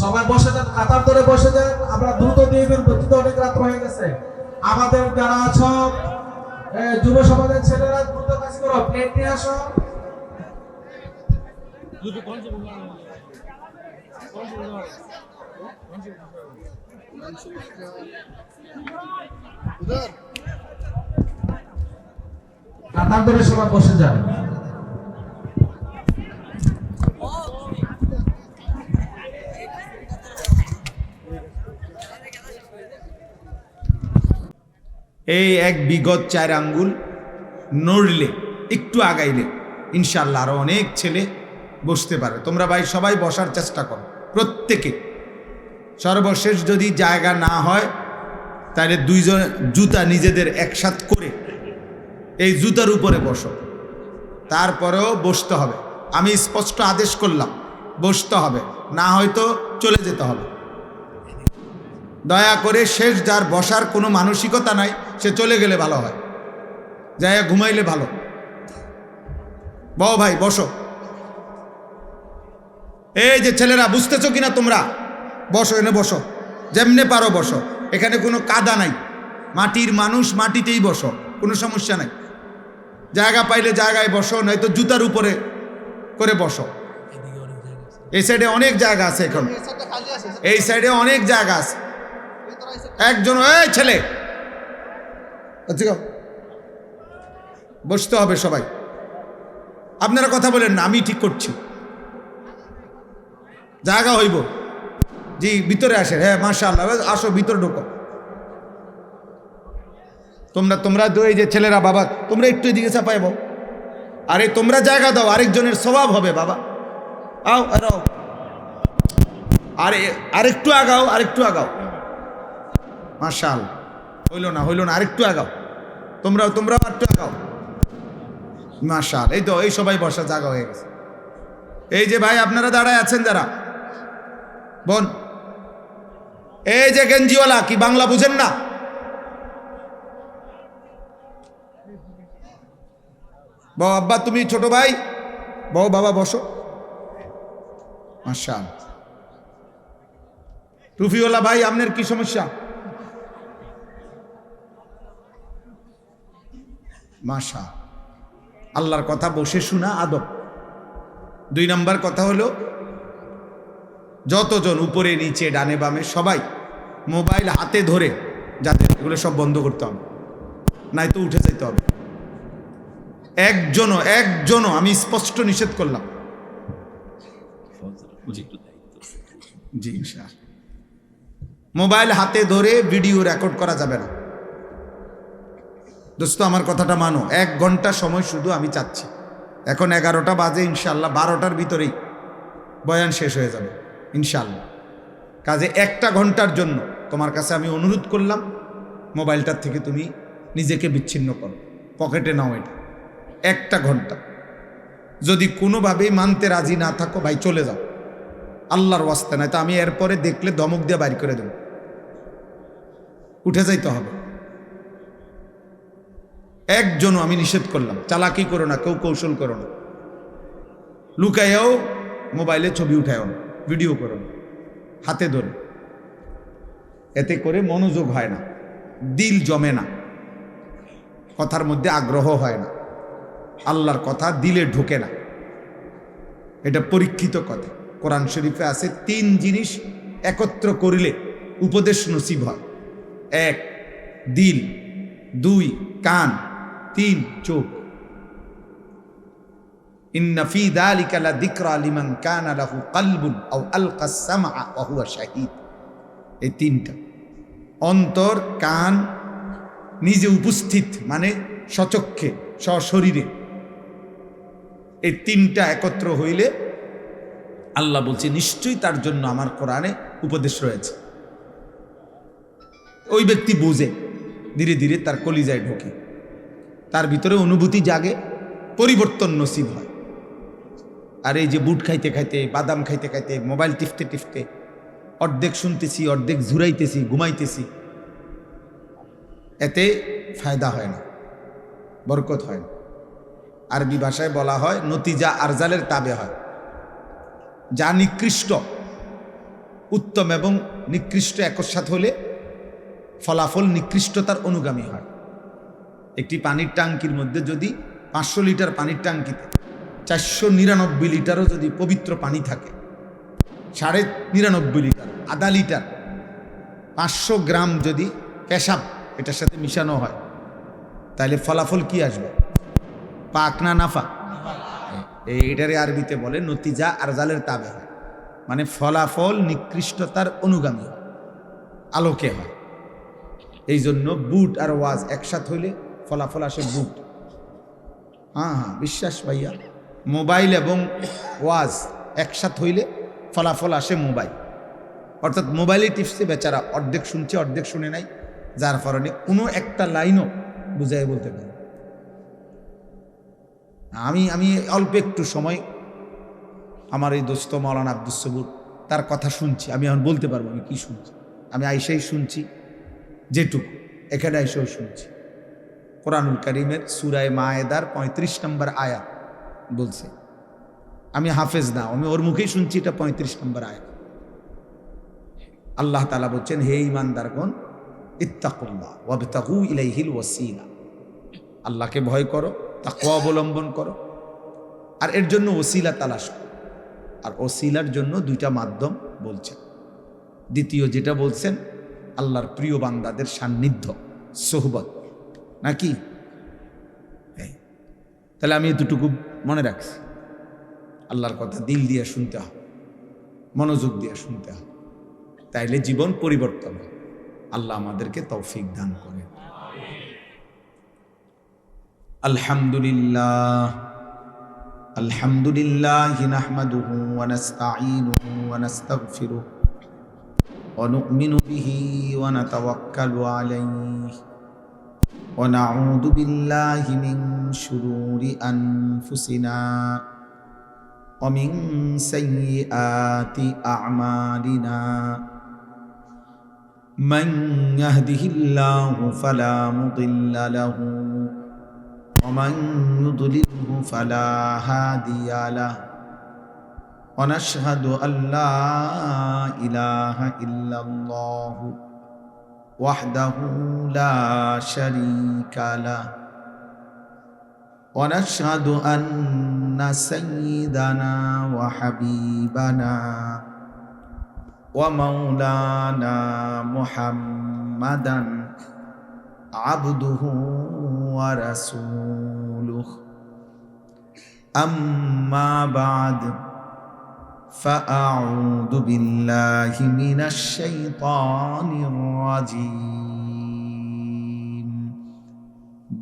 Speaker 2: সবাই বসে যান, কাতার ধরে বসে যান, আমরা দ্রুত দিয়ে ফেলবো, কিন্তু অনেক রাত হয়ে গেছে। আমাদের যারা আছো যুব সমাজের ছেলেরা দ্রুত কাজ করো, প্লেট নিয়ে আসো।
Speaker 3: उधर
Speaker 2: কাতার ধরে সবাই বসে যান।
Speaker 1: এই এক বিগত 4 আঙ্গুল নড়লে, একটু আগাইলে ইনশাআল্লাহ আরো অনেক ছেলে বসতে পারে। তোমরা ভাই সবাই বসার চেষ্টা করো প্রত্যেকে। সর্বশেষ যদি জায়গা না হয় তাহলে 2 জন জুতা নিজেদের একসাথ করে এই জুতার উপরে বসো, তারপরেও বসতে হবে। আমি স্পষ্ট আদেশ করলাম বসতে হবে, না হয়তো চলে যেতে হবে। দয়া করে শেষ যার বসার কোনো মানসিকতা নাই সে চলে গেলে ভালো হয়, যায় ঘুমাইলে ভালো। বউ ভাই বসো। এই যে ছেলেরা বুঝতেছো কিনা তোমরা, বসো, এনে বসো, যেমনে পারো বসো। এখানে কোনো কাদা নাই, মাটির মানুষ, মাটিতেই বসো, কোনো সমস্যা নাই। জায়গা পাইলে জায়গায় বসো, নয়তো জুতার উপরে করে বসো। এই সাইডে অনেক জায়গা আছে, এখন
Speaker 3: ये सब खाली আছে
Speaker 1: এই সাইডে অনেক জায়গা আছে।
Speaker 3: এই তোরা এই
Speaker 1: একজন, এই ছেলে আচ্ছা বসতে হবে সবাই। আপনারা কথা বলেন না, আমি ঠিক করছি, জায়গা হইব। জি ভিতরে আসে, হ্যাঁ মাশাআল্লাহ, আসো ভিতরে ঢোকো। তোমরা এই যে ছেলেরা, বাবা তোমরা একটু এদিকে চাপাই বাবু। আরে তোমরা জায়গা দাও, আরেকজনের স্বভাব হবে বাবা। আও আও, আরেকটু আগাও, আরেকটু আগাও। মাশাআল্লাহ, হইল না, আরেকটু আগাও। তোমরাও একটু আগাও। মাশাআল্লাহ, এই তো, এই সবাই বসার জায়গা হয়ে গেছে। এই যে ভাই আপনারা দাঁড়ায় আছেন যারা, বোন, এই যে গেঞ্জিওয়ালা, কি বাংলা বুঝেন না? বাবা, আব্বা তুমি ছোট ভাই, বউ বাবা বসো। মাশাআল্লাহ, টুপিওয়ালা ভাই আপনার কি সমস্যা? মাশাআল্লাহ, আল্লাহর কথা বসে শোনা আদব। 2 নাম্বার কথা হলো, যতজন উপরে নিচে ডানে বামে সবাই মোবাইল হাতে ধরে যাদের, এগুলো সব বন্ধ করতে হবে, নাই তো উঠে যেতে হবে। একজনও আমি স্পষ্ট নিষেধ করলাম। জি ইনশাআল্লাহ, মোবাইল হাতে ধরে ভিডিও রেকর্ড করা যাবে না। দোস্ত আমার কথাটা মানো, 1 ঘন্টা সময় শুধু আমি চাচ্ছি। এখন 11টা বাজে, ইনশাআল্লাহ 12টার ভিতরেই বয়ান শেষ হয়ে যাবে ইনশাআল্লাহ। কাজে 1টা ঘন্টার জন্য তোমার কাছে আমি অনুরোধ করলাম, মোবাইলটার থেকে তুমি নিজেকে বিচ্ছিন্ন করো, পকেটে নাও এটা। 1টা ঘন্টা যদি কোনোভাবেই মানতে রাজি না থাকো ভাই চলে যাও, আল্লাহর ওয়াস্তে। নাই তো আমি এরপরে দেখলে ধমক দিয়ে বাইর করে দেব, উঠে যাইতে হবে। একজনও আমি নিষেধ করলাম, চালাকি করো না, কেউ কৌশল করো না, লুকাইয়াও মোবাইলে ছবি উঠায়ও না, ভিডিও করো না, হাতে ধরে। এতে করে মনোযোগ হয় না, দিল জমে না, কথার মধ্যে আগ্রহ হয় না, আল্লাহর কথা দিলে ঢোকে না। এটা পরীক্ষিত কথা। কোরআন শরীফে আছে 3 জিনিস একত্র করিলে উপদেশ নসিব হয়। 1 দিল, 2 কান, 3 চোখ। ইন্না ফি যালিকা লাযিকরা লিমান কানা লাহু কলবুন আও আলকাস সামআ ওয়া হুয়া শাহীদ। এই 3টা, অন্তর, কান, নিজে উপস্থিত মানে সচক্ষে সশরীরে, এই 3টা একত্র হইলে আল্লাহ বলছে নিশ্চয়ই তার জন্য আমার কোরআনে উপদেশ রয়েছে। ওই ব্যক্তি বুঝে, ধীরে ধীরে তার কলিজায় ঢোকে, তার ভিতরে অনুভূতি জাগে, পরিবর্তন নসিব হয়। আর এই যে বুট খাইতে খাইতে, বাদাম খাইতে খাইতে, মোবাইল টিপতে টিপতে অর্ধেক শুনতেছি, অর্ধেক ঝুরাইতেছি, ঘুমাইতেছি, এতে ফায়দা হয় না, বরকত হয় না। আরবি ভাষায় বলা হয় নতিজা আরজালের তাবে হয়। যা নিকৃষ্ট উত্তম এবং নিকৃষ্ট একসাথে হলে ফলাফল নিকৃষ্টতার অনুগামী হয়। একটি পানির ট্যাঙ্কির মধ্যে যদি 500 লিটার পানির ট্যাঙ্কিতে 499 লিটারও যদি পবিত্র পানি থাকে, 99.5 লিটার, আধা লিটার, 500 গ্রাম যদি পেশাব এটার সাথে মিশানো হয়, তাহলে ফলাফল কি আসবে? পাক না নাফা? এইটারে আরবিতে বলে নতিজা আরজালের তাবে হয়, মানে ফলাফল নিকৃষ্টতার অনুগামী হয়, আলোকে হয়। এই জন্য বুট আর ওয়াজ একসাথে হইলে ফলাফল আসে বুট। হ্যাঁ, বিশ্বাস ভাইয়া, মোবাইল এবং ওয়াজ একসাথে হইলে ফলাফল আসে মোবাইল। অর্থাৎ মোবাইলে টিপসে বেচারা অর্ধেক শুনছে অর্ধেক শুনে নাই, যার কারণে কোনো একটা লাইনও বুঝাই বলতে পারে। আমি অল্প একটু সময় আমার এই দোস্ত মাওলানা আব্দুস সবুর তার কথা শুনছি, আমি এখন বলতে পারবো আমি কি শুনছি। আমি আইসাই শুনছি যেটুকু, এখানে আইসাও শুনছি। কোরআনুল কারীমের সূরায়ে মায়েদার 35 নম্বর আয়াত বলছে। আমি হাফেজ না, আমি ওর মুখেই শুনছি, এটা 35 নম্বর আয়াত। আল্লাহ তাআলা বলছেন, হে ঈমানদারগণ, ইত্তাকুল্লাহ ওয়াবতাগু ইলাইহিল ওয়াসিলা, আল্লাহকে ভয় করো, তাকওয়া অবলম্বন করো, আর এর জন্য ওসিলা তালাশ করো। আর ওসিলার জন্য দুইটা মাধ্যম বলছেন। দ্বিতীয় যেটা বলছেন, আল্লাহর প্রিয় বান্দাদের সান্নিধ্য, সোহবত, নাকি? তাহলে আমি এতটুকু মনে রাখছি, আল্লাহর কথা দিল দিয়ে শুনতে হবে, মনোযোগ দিয়ে শুনতে হবে, তাইলে জীবন পরিবর্তন হবে। আল্লাহ আমাদেরকে তৌফিক দান করেন। আলহামদুলিল্লাহ আলহামদুলিল্লাহ নাহমাদুহু ওয়া নাস্তাঈনুহু ওয়া নাস্তাগফিরুহু ওয়া নু'মিনু বিহি ওয়া নাতাওয়াক্কালু আলাইহি ওয়া নাউযু বিল্লাহি মিন শুরুরি আনফুসিনা ওয়া মিন সাইয়্যিআতি আ'মালিনা মান ইয়াহদিহিল্লাহু ফালা মুদিল্লা লাহু ومن يضلله فلا هادي له ونشهد أن لا إله إلا الله وحده لا شريك له ونشهد أن سيدنا وحبيبنا ومولانا محمدا عبده ورسوله أما بعد فأعوذ بالله من الشيطان الرجيم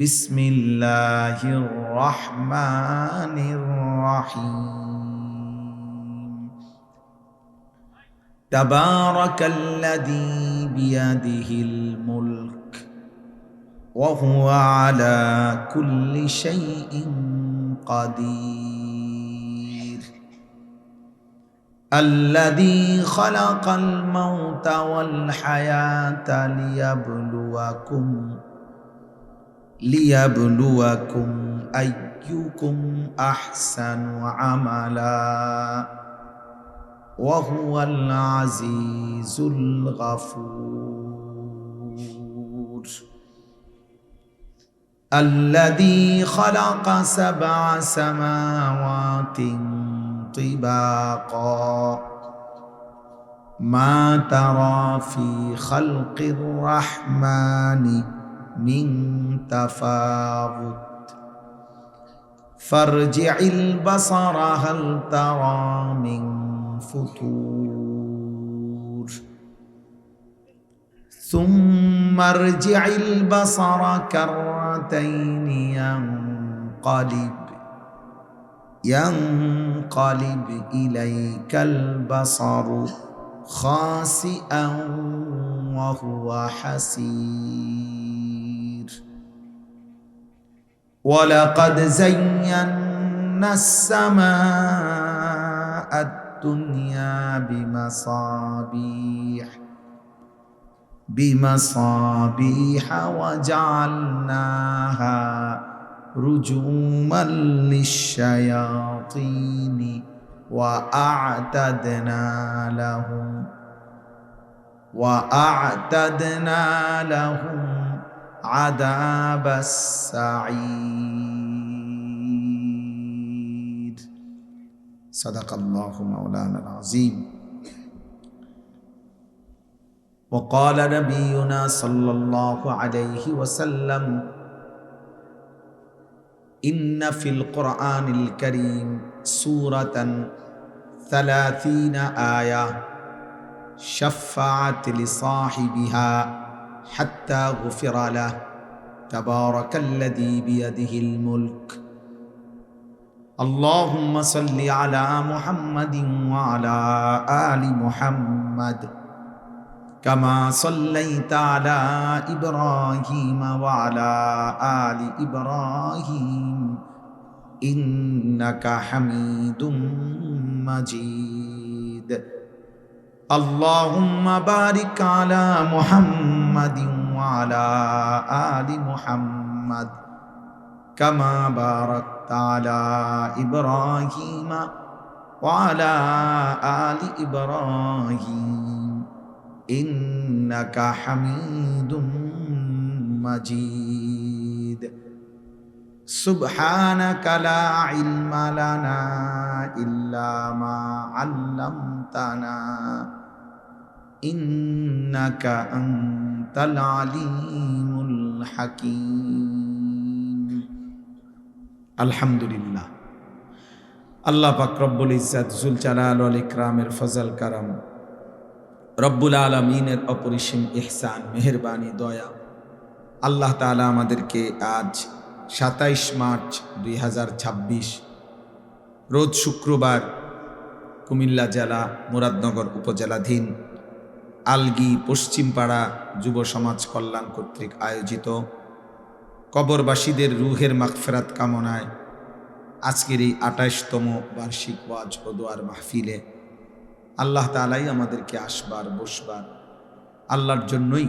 Speaker 1: بسم الله الرحمن الرحيم تبارك الذي بيده الملك وهو على كل شيء قدير الذي خلق الموت والحياة ليبلوكم أيكم أحسن عملا وهو العزيز الغفور الذي خلق 7 سماوات طباقا ما ترى في خلق الرحمن من تفاوت فارجع البصر هل ترى من فتور ثم ارجع البصر كرتين ينقلب إليك البصر خاسئا وهو حسير ولقد زينا السماء الدنيا بمصابيح وجعلناها رجوما للشياطين وأعتدنا لهم وأعتدنا لهم عذاب السعير صدق الله مولانا العظيم وقال نبينا صلى الله عليه وسلم إن في القرآن الكريم سورة 30 آية شفعت لصاحبها حتى غفر له تبارك الذي بيده الملك اللهم صل على محمد وعلى آل محمد كما صليت على إبراهيم وعلى آل إبراهيم إنك حميد مجيد اللهم بارك على محمد وعلى آل محمد كما باركت على إبراهيم وعلى آل إبراهيم إنك حميد مجيد سبحانك لا علم لنا إلا ما علمتنا إنك أنت العليم الحكيم الحمد لله আল্লাহ পাক রব্বুল ইজ্জত জুল জালাল ওয়াল ইকরামের ফজল করম রব্বুল আলামিনের অপরিসীম ইহসান মেহেরবানি দয়া আল্লাহ তাআলা আমাদেরকে আজ 27 মার্চ 2026 রোজ শুক্রবার কুমিল্লা জেলা মুরাদনগর উপজেলাধীন আলগি পশ্চিমপাড়া যুব সমাজ কল্যাণ কর্তৃক আয়োজিত কবরবাসীদের রুহের মাগফিরাত কামনায় আজকের এই 28তম বার্ষিক ওয়াজ ও দোয়ার মাহফিলে আল্লাহ তাআলাই আমাদেরকে আসবার বসবার আল্লাহর জন্যই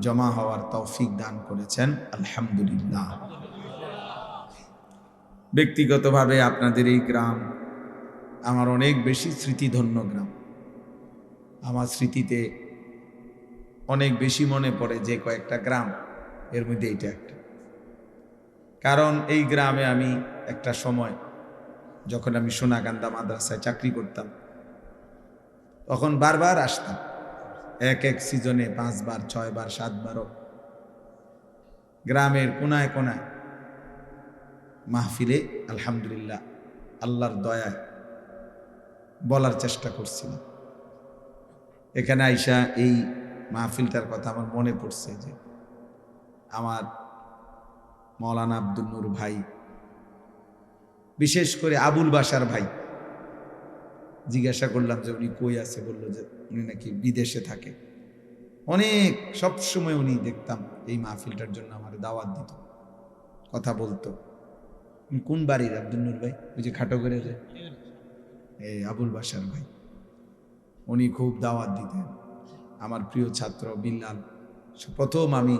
Speaker 1: জমা হওয়ার তৌফিক দান করেছেন আলহামদুলিল্লাহ। ব্যক্তিগতভাবে আপনাদের এই গ্রাম আমার অনেক বেশি স্মৃতিধন্য গ্রাম। আমার স্মৃতিতে অনেক বেশি মনে পড়ে যে কয়েকটা গ্রাম, এর মধ্যে এইটা একটা। কারণ এই গ্রামে আমি একটা সময় যখন আমি সোনাকান্দা মাদ্রাসায় চাকরি করতাম তখন বারবার আসতাম, এক এক সিজনে 5 বার 6 বার 7 বারও গ্রামের কোনায় কোনায় মাহফিলে আলহামদুলিল্লাহ আল্লাহর দয়ায় বলার চেষ্টা করছিলাম। এখানে আইসা এই মাহফিলটার কথা আমার মনে পড়ছে যে আমার মৌলানা আব্দুল নূর ভাই, বিশেষ করে আবুল বাশার ভাই, জিজ্ঞাসা করলাম যে উনি কই আছে, বললো যে উনি নাকি বিদেশে থাকে। অনেক সবসময় উনি দেখতাম এই মাহফিলটার জন্য আমার দাওয়াত দিত, কথা বলতো। কোন বাড়ির আব্দুল নূর ভাই? ওই যে খাটো করে যে এই আবুল বাশার ভাই, উনি খুব দাওয়াত দিতেন। আমার প্রিয় ছাত্র বিল্লাল, প্রথম আমি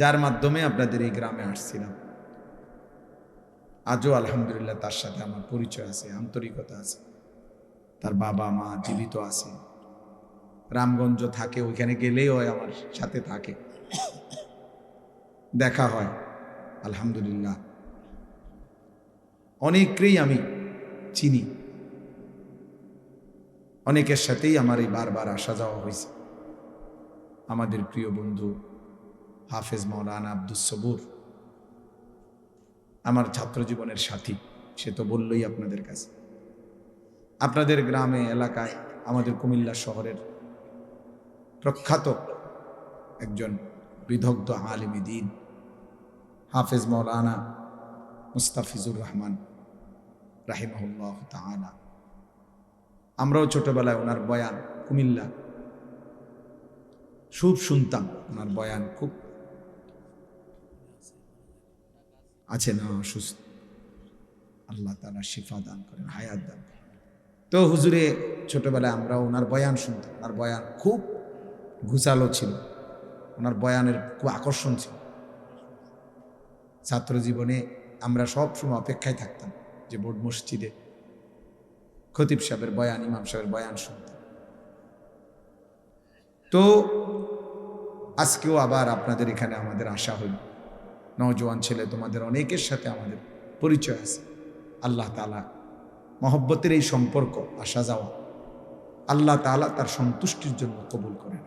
Speaker 1: যার মাধ্যমে আপনাদের এই গ্রামে আসছিলাম, আজও আলহামদুলিল্লাহ তার সাথে আমার পরিচয় আছে, আন্তরিকতা আছে। তার বাবা মা জীবিত আছে, রামগঞ্জ থাকে, ওইখানে গেলেও আমার সাথে থাকে, দেখা হয় আলহামদুলিল্লাহ। অনেকেই আমি চিনি, অনেকের সাথেই আমার এই বারবার আসা যাওয়া হয়েছে। আমাদের প্রিয় বন্ধু হাফেজ মাওলানা আব্দুস সবুর আমার ছাত্র জীবনের সাথী, সে তো বললই আপনাদের কাছে। আপনাদের গ্রামে এলাকায় আমাদের কুমিল্লা শহরের প্রখ্যাত একজন বিদগ্ধ আলিম দ্বীন হাফেজ মাওলানা মুস্তাফিজুর রহমান রাহিমাহুল্লাহ তাআলা। আমরাও ছোটবেলায় ওনার বয়ান কুমিল্লা খুব শুনতাম, ওনার বয়ান খুব আছে না অসুস্থ, আল্লাহ তাআলা শিফা দান করেন, হায়াত দান করেন। তো হুজুরে ছোটবেলায় আমরা ওনার বয়ান শুনতাম, ওনার বয়ান খুব ঘুচালো ছিল, ওনার বয়ানের খুব আকর্ষণ ছিল। ছাত্র জীবনে আমরা সব সময় অপেক্ষায় থাকতাম যে বোর্ড মসজিদে খতিব সাহেবের বয়ান, ইমাম সাহেবের বয়ান শুনতাম। তো আজকেও আবার আপনাদের এখানে আমাদের আসা হইল। নওজোয়ান ছেলে তোমাদের অনেকের সাথে আমাদের পরিচয় আছে। আল্লাহ তাআলা মহব্বতের এই সম্পর্ক আসা যাওয়া আল্লাহ তাআলা তার সন্তুষ্টির জন্য কবুল করেন।